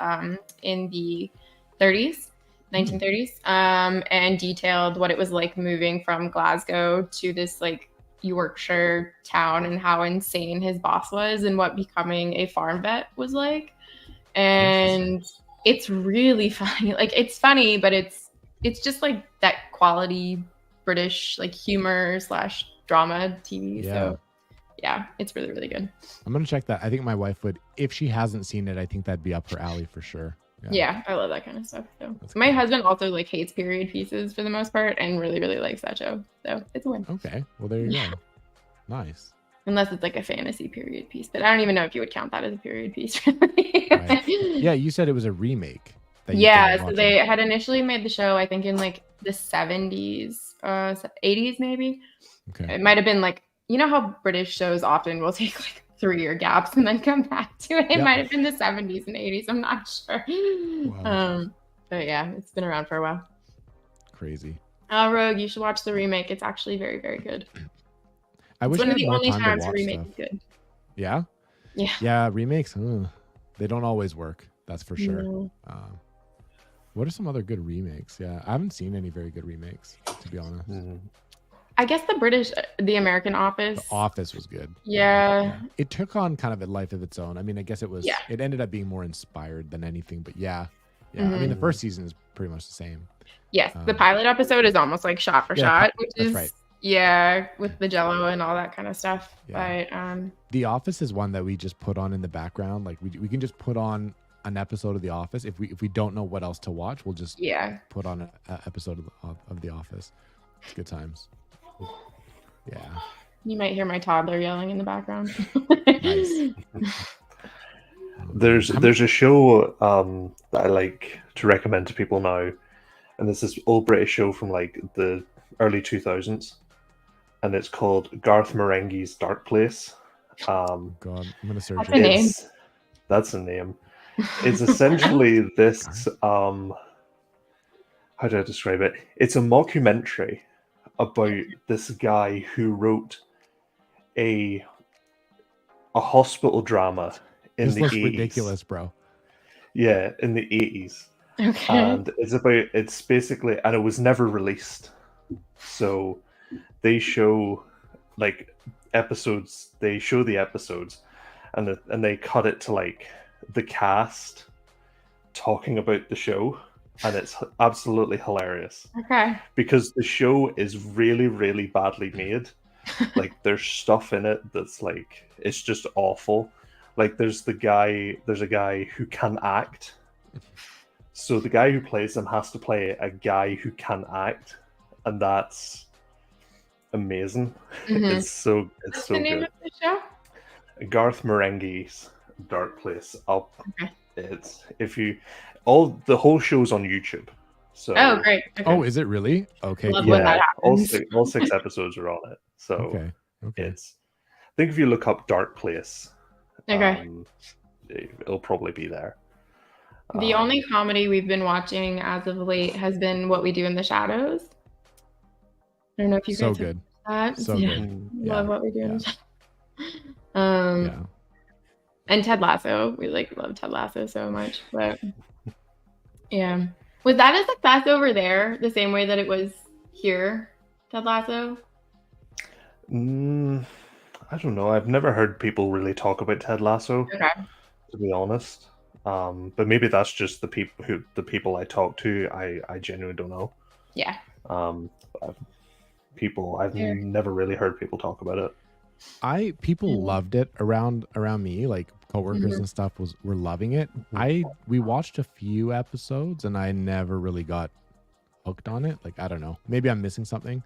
in the 1930s, and detailed what it was like moving from Glasgow to this like Yorkshire town and how insane his boss was and what becoming a farm vet was like. And it's really funny. Like it's funny, but it's just like that quality British like humor / drama TV. Yeah. So yeah, it's really, really good. I'm gonna check that. I think my wife would, if she hasn't seen it, I think that'd be up her alley for sure. Yeah, I love that kind of stuff. So That's my cool. husband also like hates period pieces for the most part and really, really likes that show. So it's a win. Okay. Well, there you Yeah. go. Nice. Unless it's like a fantasy period piece. But I don't even know if you would count that as a period piece, really. Right. Yeah, you said it was a remake. that you Yeah, started so watching. they had initially made the show, I think, in like the 70s, 80s maybe. Okay. It might have been like, you know how British shows often will take like 3-year gaps and then come back to it. It Yep. might have been the 70s and 80s. I'm not sure. Wow. But yeah, it's been around for a while. Crazy. Rogue, you should watch the remake. It's actually very, very good. I It's wish one I of had the more only time to times a watch remake stuff. is good. Yeah. Yeah. Yeah. Remakes. They don't always work. That's for sure. No. What are some other good remakes? Yeah, I haven't seen any very good remakes, to be honest. Mhm. I guess the American Office. The Office was good. Yeah. It took on kind of a life of its own. I mean, I guess it was. Yeah. It ended up being more inspired than anything. But yeah. I mean, the Mhm. first season is pretty much the same. Yes, the pilot episode is almost like shot for Yeah, shot, which that's is right. Yeah, with the Jello and all that kind of stuff. Yeah. But The Office is one that we just put on in the background. Like we can just put on an episode of The Office. If we don't know what else to watch, we'll just yeah, put on an episode of The Office. It's good times. Yeah. you might hear my toddler yelling in the background. Nice. There's a show that I like to recommend to people now, and it's this old British show from like the early 2000s, and it's called Garth Marenghi's Dark Place. God, I'm gonna search That's it. a name. That's a name. It's essentially this how do I describe it? It's a mockumentary about this guy who wrote a hospital drama in This the looks 80s. ridiculous, bro. Yeah, in the 80s. Okay. And it's basically, and it was never released. So they show like episodes, they show the episodes, and they cut it to like the cast talking about the show, and it's absolutely hilarious Okay. because the show is really, really badly made. Like there's stuff in it that's like it's just awful. Like there's a guy who can act. So the guy who plays him has to play a guy who can act, and that's amazing. Mhm. It's so What's the name good. of the show? Garth Marenghi's Dark Place. Okay. It's the whole show's on YouTube. So Oh, great. Okay. Oh, is it really? Okay. Love cool. when that all happens. 6 episodes are on it. So Okay. Okay. it's I think if you look up Dark Place, Okay. it'll probably be there. The only comedy we've been watching as of late has been What We Do in the Shadows. I don't know if you So guys have good. that. So Yeah. good. Love Yeah. What We Do in Yeah. the Shadows. Yeah. And Ted Lasso. We love Ted Lasso so much. But yeah. Was that a success over there the same way that it was here, Ted Lasso? I don't know. I've never heard people really talk about Ted Lasso, Okay. to be honest. But maybe that's just the people I talk to. I genuinely don't know. Yeah. I've Yeah. never really heard people talk about it. People Yeah. loved it around me, like coworkers Mhm. and stuff were loving it. We watched a few episodes and I never really got hooked on it. Like I don't know. Maybe I'm missing something.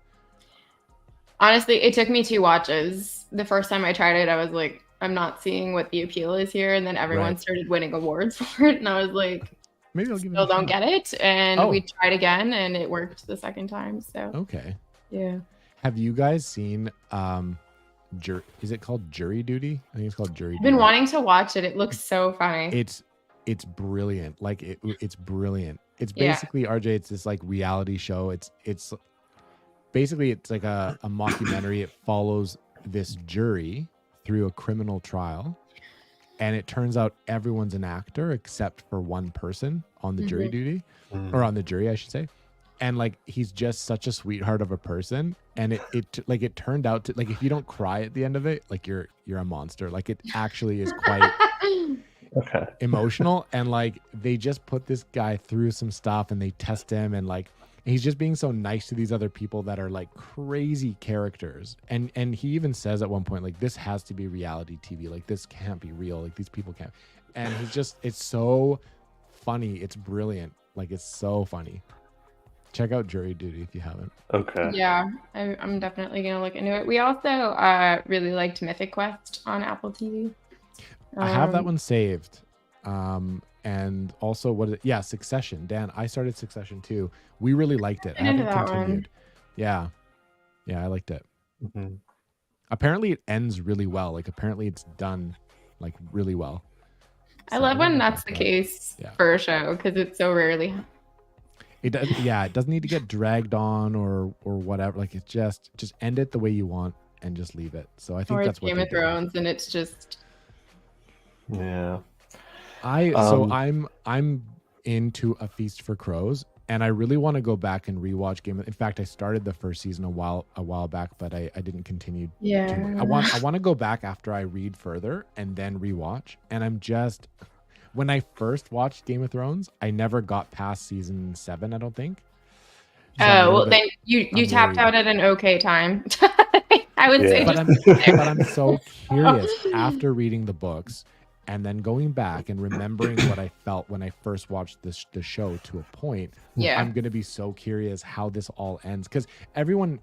Honestly, it took me 2 watches. The first time I tried it, I was like, I'm not seeing what the appeal is here. And then everyone Right. started winning awards for it. And I was like, Maybe I'll give it still a don't shot. get it. And Oh. we tried again and it worked the second time. So Okay. yeah. Have you guys seen is it called Jury Duty? I think it's called Jury I've been Duty. wanting to watch it. It looks so funny. It's brilliant. Like it's brilliant. It's Yeah. basically RJ. It's this like reality show. It's basically it's like a mockumentary. It follows this jury through a criminal trial, and it turns out everyone's an actor except for one person on the jury Mhm. duty, or on the jury, I should say. And like he's just such a sweetheart of a person, and it turned out to, like, if you don't cry at the end of it, like you're a monster. Like it actually is quite Okay. emotional, and like they just put this guy through some stuff and they test him, and like he's just being so nice to these other people that are like crazy characters, and he even says at one point like this has to be reality TV, like this can't be real, like these people can't. And it's so funny, it's brilliant, like it's so funny. Check out Jury Duty if you haven't. Okay. Yeah, I'm definitely gonna look into it. We also really liked Mythic Quest on Apple TV. I have that one saved. And also what is it? Yeah, Succession. Dan, I started Succession too. We really liked it. I Been into haven't that one. continued. Yeah. Yeah, I liked it. Mhm. Apparently it ends really well. Like apparently it's done like really well. I So love when don't know that's the about that. case Yeah. for a show because it's so rarely. It does, yeah, it doesn't need to get dragged on or whatever. Like it's just end it the way you want and just leave it. So I think Or it's that's what Game they of did. Thrones and it's just Yeah. I'm into A Feast for Crows, and I really want to go back and rewatch Game of. In fact, I started the first season a while back, but I didn't continue. yeah. I want to go back after I read further and then rewatch. And I'm just, when I first watched Game of Thrones, I never got past season 7, I don't think. So I'm a Oh, little well, bit- then you I'm tapped worried. out at an okay time. I would say Yeah. but just I'm so curious after reading the books and then going back and remembering what I felt when I first watched the show to a point. yeah. I'm gonna be so curious how this all ends because everyone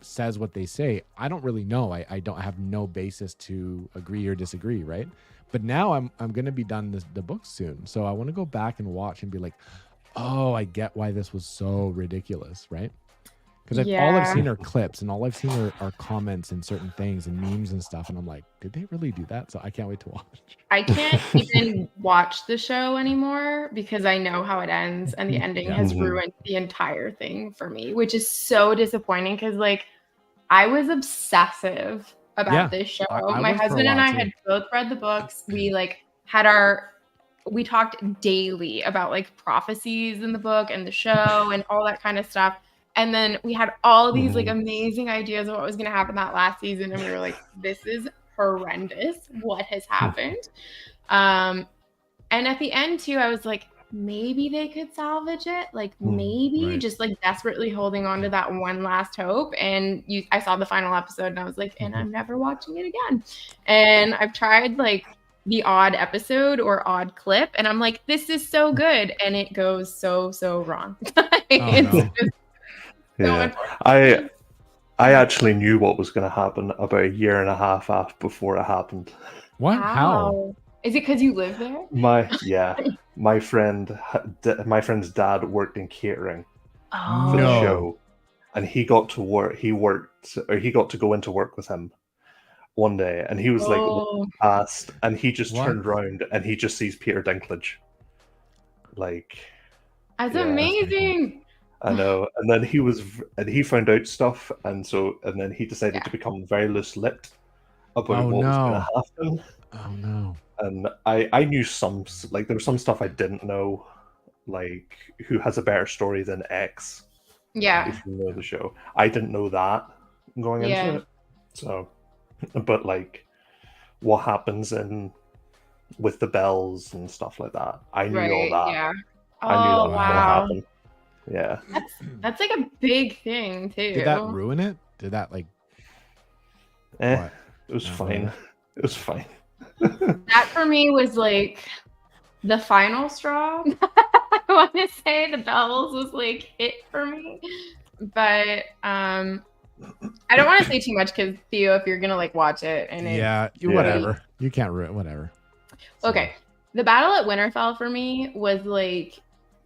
says what they say. I don't really know. I don't have no basis to agree or disagree, right? But now I'm gonna be done the book soon, so I want to go back and watch and be like, oh, I get why this was so ridiculous, right? Because all I've Yeah. seen are clips and all I've seen are comments and certain things and memes and stuff, and I'm like, did they really do that? So I can't wait to watch. I can't even watch the show anymore because I know how it ends, and the ending Yeah. has Mhm. ruined the entire thing for me, which is so disappointing because, like, I was obsessive about Yeah, this show. I My was for a husband and while, I too. had both read the books. We we talked daily about like prophecies in the book and the show and all that kind of stuff. And then we had all these like amazing ideas of what was going to happen that last season, and we were like, "This is horrendous. What has happened?" And at the end too, I was like, maybe they could salvage it, like maybe Right. just like desperately holding on to that one last hope. And I saw the final episode, and I was like, and I'm never watching it again. And I've tried like the odd episode or odd clip, and I'm like, this is so good, and it goes so wrong. It's no. just so Yeah. unfortunate. I actually knew what was going to happen about a year and a half after before it happened. What? How? Is it because you live there? My friend's dad worked in catering Oh, for No. the show, and he got to go into work with him one day, and he was like walking past, and he just What? turned around and he just sees Peter Dinklage. Like, that's yeah. amazing. I know, and then he found out stuff, and then he decided to become very loose-lipped about Oh, what was going no. to happen. Oh no. And I knew there was some stuff I didn't know, like who has a better story than X. Yeah. If you know the show, I didn't know that going Yeah. into it. So, but like what happens with the bells and stuff like that, I knew all that. Yeah. I knew that Oh was going to wow. happen. Yeah. That's like a big thing too. Did that ruin it? Did that like what? It was Not fine. really. It was fine. That for me was like the final straw. I want to say the bells was like it for me, but I don't want to say too much because Theo, if you're gonna like watch it and Yeah, whatever. You can't ruin whatever. So, Okay. The battle at Winterfell for me was like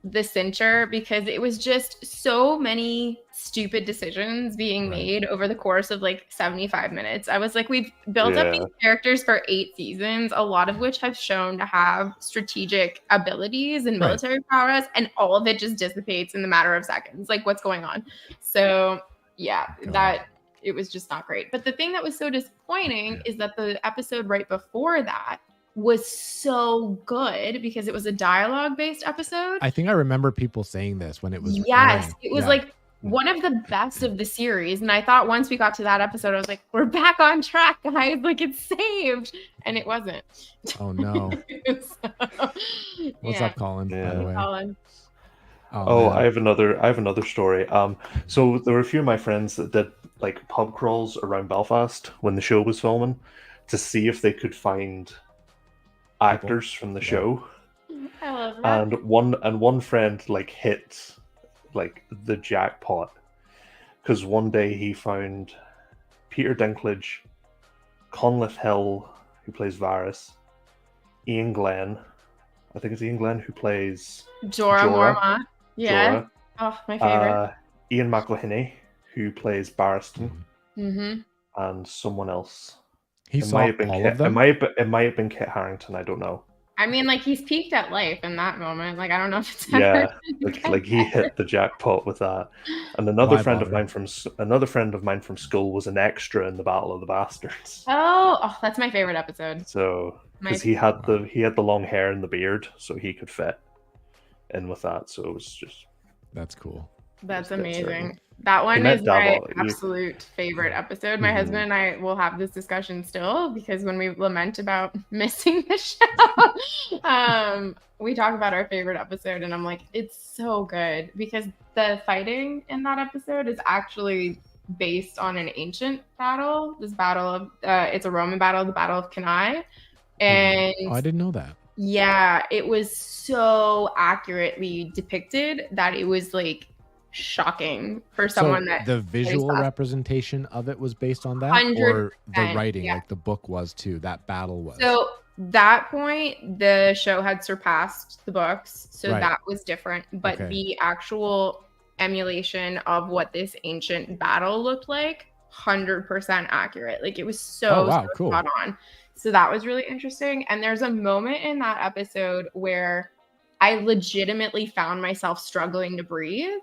the cincher because it was just so many stupid decisions being Right. made over the course of like 75 minutes. I was like, we've built up these characters for 8 seasons, a lot of which have shown to have strategic abilities and Right. military prowess, and all of it just dissipates in the matter of seconds. Like, what's going on? So, yeah, God. it was just not great. But the thing that was so disappointing is that the episode right before that was so good because it was a dialogue based episode. I think I remember people saying this when it was Yes, airing. it was Yeah. like one of the best of the series. And I thought once we got to that episode, I was like, we're back on track, guys. Like, it's saved. And it wasn't. Oh no. So, What's yeah. up, Colin? By Yeah. the way. Colin. Oh, man. I have another story. So there were a few of my friends that did like pub crawls around Belfast when the show was filming to see if they could find actors from the Yeah. show. I love that. And one friend like hit like the jackpot because one day he found Peter Dinklage, Conleth Hill, who plays Varys, Ian Glenn, I think it's Ian Glenn who plays Jorah Jorah. Mormont. Yeah. Jorah, Oh, my favorite. Ian McElhinney, who plays Barristan, Mm-hmm. and someone else. He It saw might have been all Kit, of them. it might have been Kit Harington. I don't know. I mean, like, he's peaked at life in that moment. Like, I don't know if it's Yeah, ever like he hit the jackpot with that. And another Why friend of bother? mine from school was an extra in the Battle of the Bastards. Oh, that's my favorite episode. So My because he had the long hair and the beard, so he could fit in with that. So it was just That's cool. That's Just bits written. amazing. That one met is my Davos. absolute favorite episode. My Mhm. husband and I will have this discussion still because when we lament about missing the show, we talk about our favorite episode, and I'm like, it's so good because the fighting in that episode is actually based on an ancient battle. This battle of it's a Roman battle, the Battle of Cannae, and Oh, I didn't know that. yeah, it was so accurately depicted that it was like shocking for someone So that the visual saw- representation of it was based on that, or the 100%, writing, yeah. like the book was too. That battle was. So that point, the show had surpassed the books, so Right. that was different. But Okay. the actual emulation of what this ancient battle looked like, 100% accurate. Like it was so, Oh, wow, so cool. spot on. So that was really interesting. And there's a moment in that episode where I legitimately found myself struggling to breathe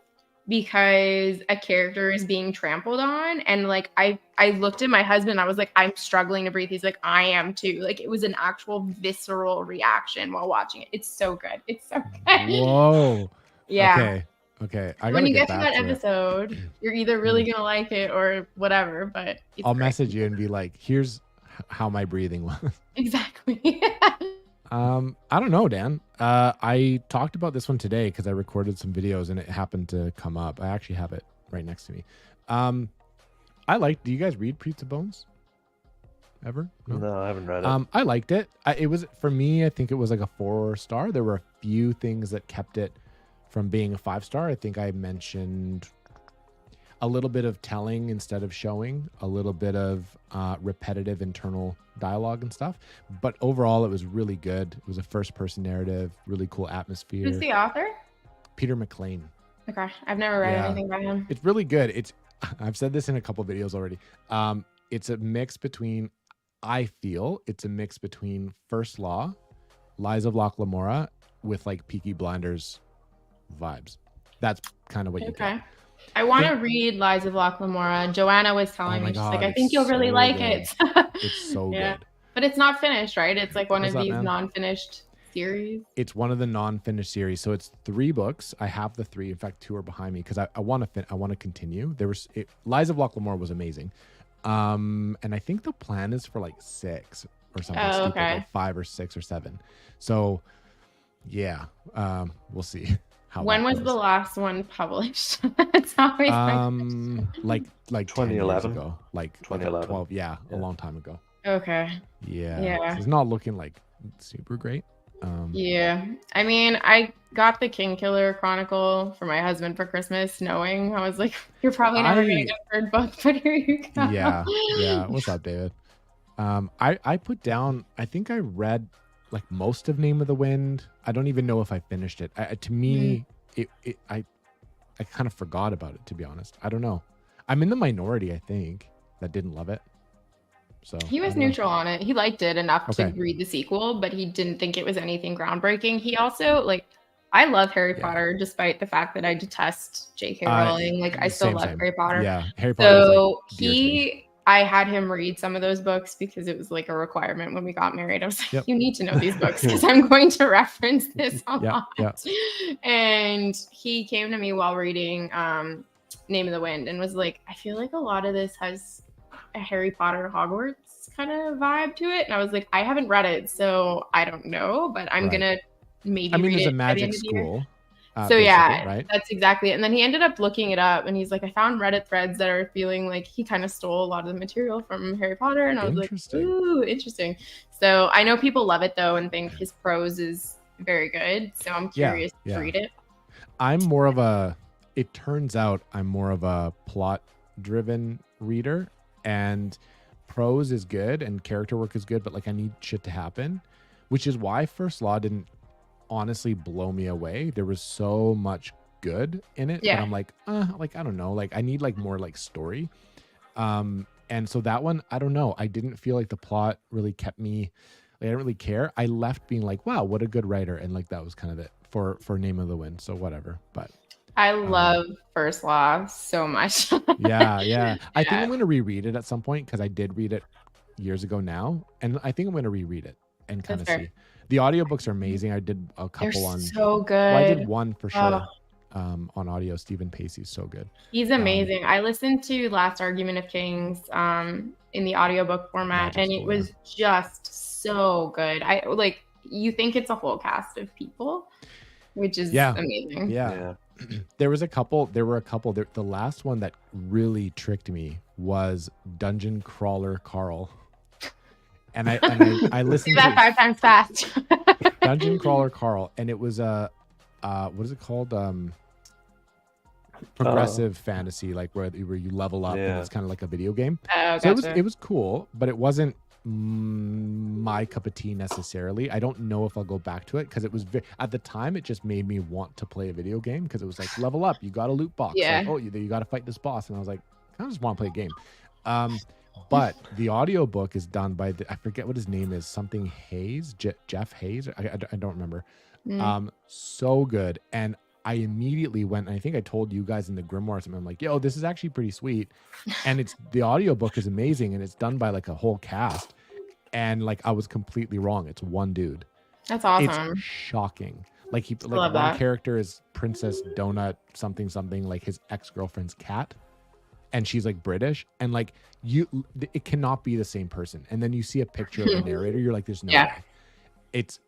because a character is being trampled on, and like I looked at my husband, I was like, I'm struggling to breathe. He's like, I am too. Like it was an actual visceral reaction while watching it. It's so good. It's so good. Whoa. Yeah. Okay. When you get to that back it. episode, you're either really gonna like it or whatever. But it's I'll great. message you and be like, here's how my breathing was. Exactly. I don't know, Dan. I talked about this one today because I recorded some videos and it happened to come up. I actually have it right next to me. Do you guys read Pizza Bones? Ever? No, I haven't read it. I liked it. It was, for me, I think it was like a 4-star. There were a few things that kept it from being a 5-star. I think I mentioned a little bit of telling instead of showing, a little bit of repetitive internal dialogue and stuff. But overall, it was really good. It was a first-person narrative, really cool atmosphere. Who's the author? Peter McLean. Okay, I've never read Yeah. anything by him. It's really good. I've said this in a couple videos already. It's a mix between, I feel it's a mix between First Law, Lies of Locke Lamora with like Peaky Blinders vibes. That's kind of what you Okay. get. I want to read Lies of Locke Lamora. Joanna was telling my me, she's God, like, I it's think you'll really so like good. it. It's so Yeah. good. But it's not finished, right? It's like one What's of up, these man? non-finished series. It's one of the non-finished series. So it's 3 books. I have the 3. In fact, 2 are behind me because I want to continue. Lies of Locke Lamora was amazing. And I think the plan is for like 6 or something. Oh, stupid, okay. like 5 or 6 or 7. So yeah, we'll see how When that was goes. the last one published? It's always like 10 years 2011? ago, like 2011. 12, yeah, a Yeah. long time ago. okay. Yeah. Yeah. So it's not looking like super great. Yeah. I mean, I got the King Killer Chronicle for my husband for Christmas, knowing I was like, you're probably never going to get a third book, but here you go. Yeah. What's up, David? I put down, I think I read like most of Name of the Wind. I don't even know if I finished it. To me, I kind of forgot about it, to be honest. I don't know. I'm in the minority, I think, that didn't love it. So He I was don't know. neutral on it. He liked it enough to Okay. read the sequel, but he didn't think it was anything groundbreaking. He also, like, I love Harry Yeah. Potter, despite the fact that I detest J.K. Uh, Rowling. Like, I still love Harry Potter. Yeah, Harry Potter is So like dear to me. I had him read some of those books because it was like a requirement when we got married. I was like, Yep. you need to know these books because I'm going to reference this a Yeah, lot. yeah. And he came to me while reading Name of the Wind and was like, I feel like a lot of this has a Harry Potter Hogwarts kind of vibe to it. And I was like, I haven't read it, so I don't know, but I'm Right. gonna maybe I mean, read there's a it by the magic end of the year. school. So basically, yeah, right? that's exactly it. And then he ended up looking it up and he's like, I found Reddit threads that are feeling like he kind of stole a lot of the material from Harry Potter. And I was like, Interesting. ooh, interesting. So I know people love it though and think his prose is very good. So I'm curious yeah. to read it. It turns out I'm more of a plot driven reader, and prose is good and character work is good, but like I need shit to happen, which is why First Law didn't honestly blow me away. There was so much good in it, Yeah. but I'm like, I don't know, like I need like more like story. And so that one, I don't know. I didn't feel like the plot really kept me, like I didn't really care. I left being like, wow, what a good writer. And like that was kind of it for Name of the Wind. So whatever. But I love First Law so much. yeah. I think Yeah. I'm going to reread it at some point because I did read it years ago now. And I think I'm going to reread it and kind of That's fair. see. The audiobooks are amazing. I did a They're couple on. so good. Well, I did one for sure. Oh. on audio. Stephen Pacey is so good. He's amazing. I listened to Last Argument of Kings in the audiobook format, Magic's and it cool, was just so good. I like, you think it's a whole cast of people, which is amazing. Yeah. There were a couple. The last one that really tricked me was Dungeon Crawler Carl. And I listened Do that to 5 times fast. Dungeon Crawler Carl, and it was a what is it called? Progressive fantasy, like where you level up, and it's kind of like a video game. Oh, So gotcha. it was cool, but it wasn't my cup of tea necessarily. I don't know if I'll go back to it because it was at the time it just made me want to play a video game because it was like level up, you got a loot box, Yeah. like, oh you got to fight this boss, and I was like, I just want to play a game. But the audiobook is done by I forget what his name is, something Hayes, Jeff Hayes. I don't remember. So good. And I immediately went, and I think I told you guys in the Grimoire or something, I'm like, yo, this is actually pretty sweet. And the audiobook is amazing, and it's done by like a whole cast. And like, I was completely wrong. It's one dude. That's awesome. It's shocking. Like love one that. character is Princess Donut something, like his ex-girlfriend's cat. And she's like British, and like it cannot be the same person. And then you see a picture of the narrator, you're like, there's no way. It's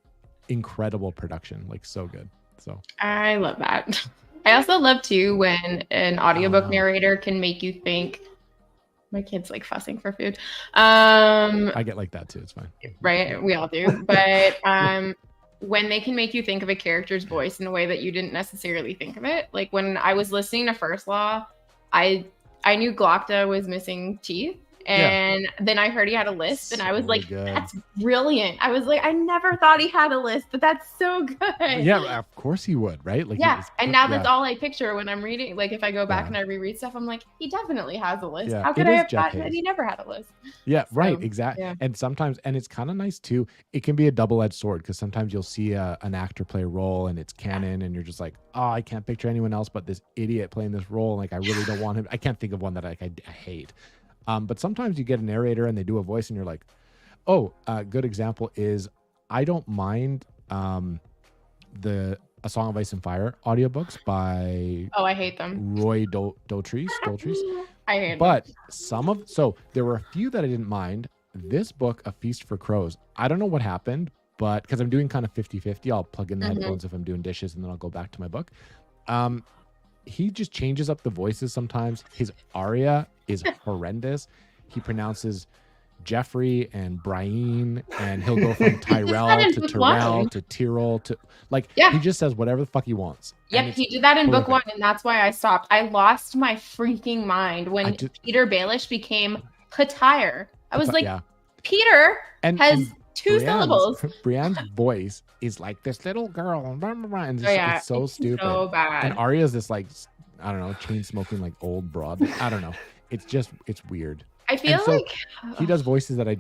incredible production, like so good. So I love that. I also love too when an audiobook narrator can make you think. My kid's like fussing for food. I get like that too. It's fine. Right, we all do. But when they can make you think of a character's voice in a way that you didn't necessarily think of it. Like when I was listening to First Law, I knew Glocta was missing teeth. And then I heard he had a lisp, and I was like, good. that's brilliant. I was like, I never thought he had a lisp, but that's so good. Yeah, of course he would, right? Like, and now that's all I picture when I'm reading. Like if I go back and I reread stuff, I'm like, he definitely has a lisp. Yeah, How could it I is have Jeff thought that Hayes. he never had a lisp? Yeah, right, So, exactly. yeah. And sometimes, and it's kind of nice too, it can be a double-edged sword, because sometimes you'll see an actor play a role and it's canon, and you're just like, oh, I can't picture anyone else but this idiot playing this role. Like, I really don't want him. I can't think of one that I hate. But sometimes you get a narrator and they do a voice and you're like, oh, a good example is, I don't mind A Song of Ice and Fire audiobooks by Oh, I hate them. Roy Dotrice. I hate But so there were a few that I didn't mind. This book, A Feast for Crows, I don't know what happened, but because I'm doing kind of 50-50, I'll plug in the headphones if I'm doing dishes, and then I'll go back to my book. He just changes up the voices sometimes. His aria is horrendous. He pronounces Jeffrey and Brian, and he'll go from Tyrell to Tyrell to Tyrol to he just says whatever the fuck he wants. Yep, he did that in book 1, and that's why I stopped. I lost my freaking mind when Peter Baelish became Pattire. I was like, Peter has two syllables. Brienne's voice is like this little girl, and it's so stupid. So bad. And Arya's this like, I don't know, chain smoking like old broad. I don't know. It's weird. I feel like he does voices that I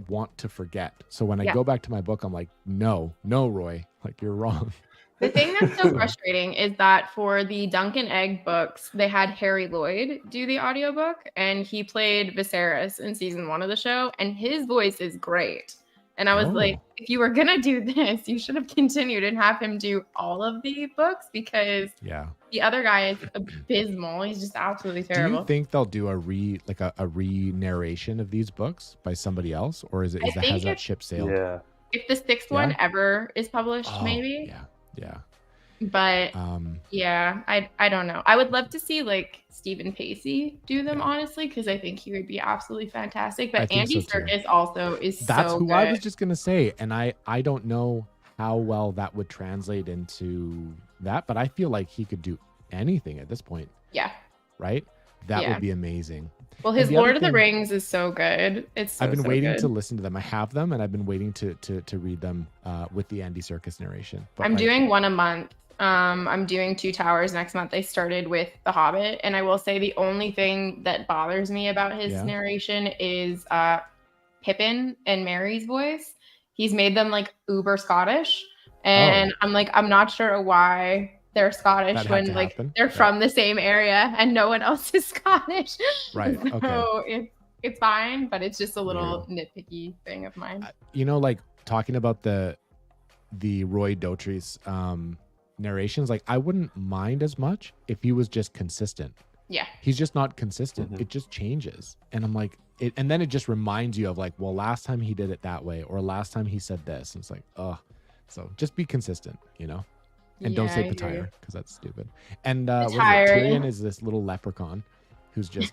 want to forget. So when I go back to my book, I'm like, no, Roy, like you're wrong. The thing that's so frustrating is that for the Duncan Egg books, they had Harry Lloyd do the audiobook, and he played Viserys in season 1 of the show, and his voice is great. And I was like, if you were going to do this, you should have continued and have him do all of the books, because the other guy is abysmal. He's just absolutely terrible. Do you think they'll do a re-narration of these books by somebody else, or has that ship sailed? Yeah. If the 6th one ever is published, maybe. Yeah. But I don't know. I would love to see like Stephen Pacey do them, honestly, because I think he would be absolutely fantastic. But Andy Serkis also is That's so who good. I was just gonna say, and I don't know how well that would translate into that, but I feel like he could do anything at this point. Yeah. Right? That would be amazing. Well, his Lord of the Rings is so good. I've been waiting to listen to them. I have them, and I've been waiting to read them with the Andy Serkis narration. But I'm doing one a month. I'm doing Two Towers next month. I started with The Hobbit, and I will say the only thing that bothers me about his narration is Pippin and Mary's voice. He's made them like uber Scottish, and I'm like, I'm not sure why they're Scottish when like they're from the same area and no one else is Scottish. Right. Okay. So it's fine, but it's just a little nitpicky thing of mine. Like talking about the Roy Dotrice narrations, like I wouldn't mind as much if he was just consistent. Yeah. He's just not consistent. Mhm. It just changes. And I'm like, and then it just reminds you of like, well, last time he did it that way, or last time he said this. And it's like, oh, so just be consistent, you know? And don't Yeah, say I hear you. Patire, because that's stupid. And what is it? Patire. Tyrion is this little leprechaun who's just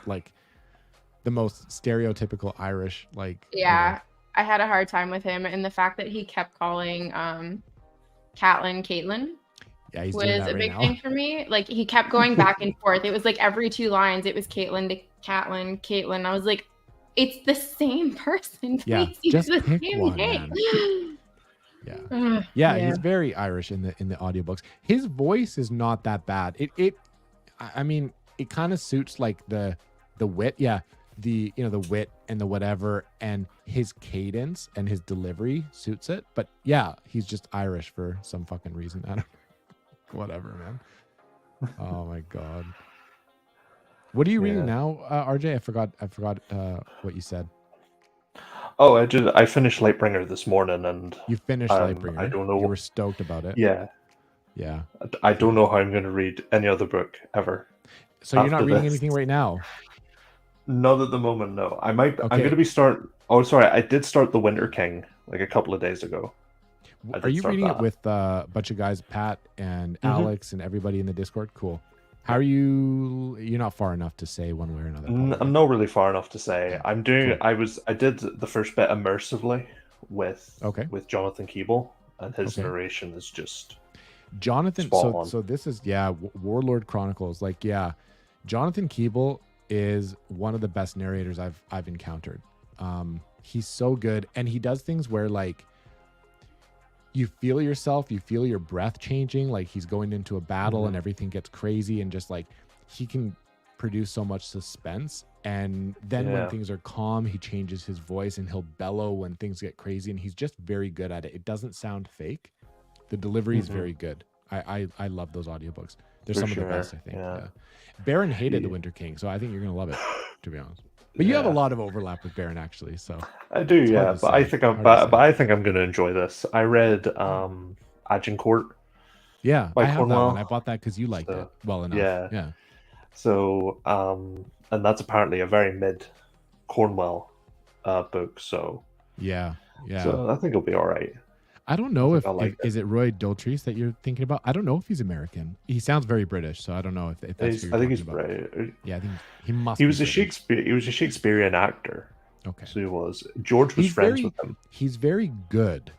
like the most stereotypical Irish, like, you know. Yeah, I had a hard time with him, and the fact that he kept calling Caitlyn Yeah, he's was doing a that right big now. thing for me. Like he kept going back and forth. It was like every 2 lines, it was Caitlyn to Caitlyn. I was like, it's the same person. Yeah, Please use just the pick same one, name. Yeah. Ugh, Yeah, he's very Irish in the audiobooks. His voice is not that bad. I mean, it kind of suits like the wit, the the wit and the whatever, and his cadence and his delivery suits it. But yeah, he's just Irish for some fucking reason. I don't whatever, man. Oh my god. What are you reading now, RJ? I forgot what you said. Oh, I finished Lightbringer this morning, and You finished Lightbringer. I don't know. You were stoked about it. Yeah, Yeah. I don't know how I'm going to read any other book ever. So you're not After reading this. anything right now? Not at the moment, no. I might. I'm Okay. going to be start. Oh, sorry. I did start The Winter King like a couple of days ago. I Are did you start reading it that. with a bunch of guys, Pat and Mhm. Alex and everybody in the Discord? Cool. How are you? You're not far enough to say one way or another. probably. I'm not really far enough to say. I'm doing. Cool. I did the first bit immersively with Jonathan Keeble, and his Okay. narration is just Jonathan. spot on. So this is Warlord Chronicles. Like Jonathan Keeble is one of the best narrators I've encountered. He's so good, and he does things where like you feel yourself, you feel your breath changing, like he's going into a battle and everything gets crazy, and just like he can produce so much suspense. And then when Yeah. things are calm, he changes his voice and he'll bellow when things get crazy, and he's just very good at it. It doesn't sound fake. The delivery is very good. I love those audiobooks. They're For some of the sure, best, I think. yeah. Baron hated The Yeah. Winter King, so I think you're gonna love it, to be honest. But you have a Yeah. lot of overlap with Baron, actually. So I do, It's hard yeah. to But I say. think Hard to but say. I think I'm going to enjoy this. I read Agincourt. yeah, By I have that one. Cornwell. I bought that because you liked So, it well enough. yeah. Yeah. So, and that's apparently a very mid Cornwell book. So, Yeah. so I think it'll be all right. I don't know if I like it. is it Roy Daltrey that you're thinking about. I don't know if he's American. He sounds very British, so I don't know if that's who you're I think he's talking about. right. Yeah, I think he must. He be was a British. Shakespeare. He was a Shakespearean actor. Okay. So he was. George was He's friends very- with him. He's very good.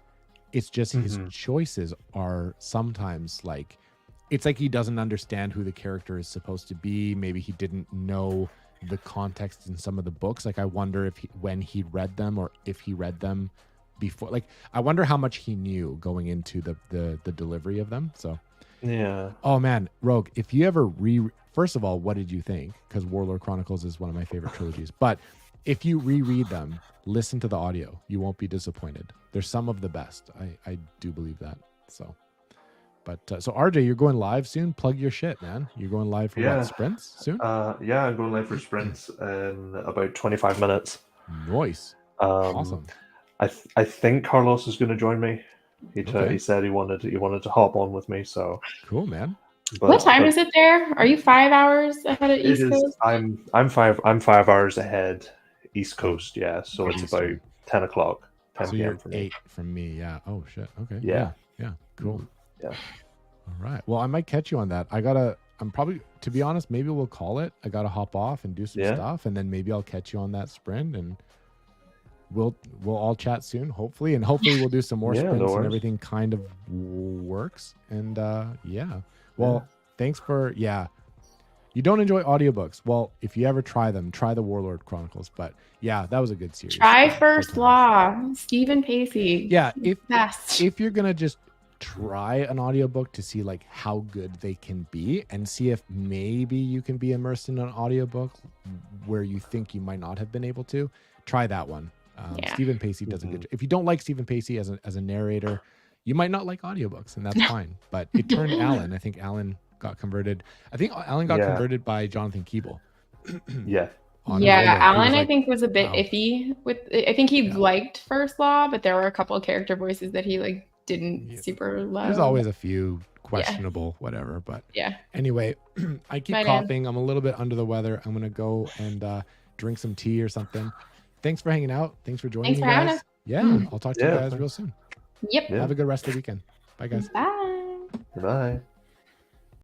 It's just his Mhm. choices are sometimes like it's like he doesn't understand who the character is supposed to be. Maybe he didn't know the context in some of the books. Like I wonder if when he read them or if he read them before. Like I wonder how much he knew going into the delivery of them. So Yeah. oh man, Rogue, if you ever first of all, what did you think? Because Warlord Chronicles is one of my favorite trilogies. But if you reread them, listen to the audio. You won't be disappointed. They're some of the best. I do believe that. So, but so RJ, you're going live soon. Plug your shit, man. You're going live for Yeah. what, sprints soon? Yeah, I'm going live for sprints in about 25 minutes. Nice. Um, Awesome. I think Carlos is going to join me. Okay. He said he wanted to hop on with me. So, Cool, man. What time is it there? Are you 5 hours ahead of It East is. Coast? I'm 5 hours ahead, East Coast. Yeah, so it's Eastern. about 10 o'clock, 10 So p.m. you're for me. 8 from me. Yeah. Oh shit. Okay. Yeah. Yeah. Cool. Yeah. All right. Well, I might catch you on that. I'm probably, to be honest, maybe we'll call it. I gotta hop off and do some Yeah. stuff, and then maybe I'll catch you on that sprint, and we'll all chat soon, hopefully, and hopefully we'll do some more Yeah, no sprints and worries. everything kind of works. And yeah. Well, thanks for You don't enjoy audiobooks. Well, if you ever try them, try the Warlord Chronicles. But yeah, that was a good series. Try Good First times. Law. Stephen Pacey. Yeah, Best. if you're gonna just try an audiobook to see like how good they can be and see if maybe you can be immersed in an audiobook where you think you might not have been able to, try that one. Yeah. Stephen Pacey does a good job. If you don't like Stephen Pacey as a narrator, you might not like audiobooks, and that's fine. But it turned Alan. I think Alan got converted. I think Alan got Yeah. converted by Jonathan Keeble. Yeah. on Yeah, Warlord. He Alan, was I like, think was a bit wow. iffy with. I think he Yeah. liked First Law, but there were a couple of character voices that he like didn't Yeah. super love. There's always a few questionable, whatever. But Yeah. anyway, I keep Bye, Dan. coughing. I'm a little bit under the weather. I'm gonna go and drink some tea or something. Thanks for hanging out. Thanks for joining Thanks me, for having guys. us. Yeah, I'll talk to you Yeah, guys thanks. real soon. Yep. Yeah. Have a good rest of the weekend. Bye, guys. Bye. Bye.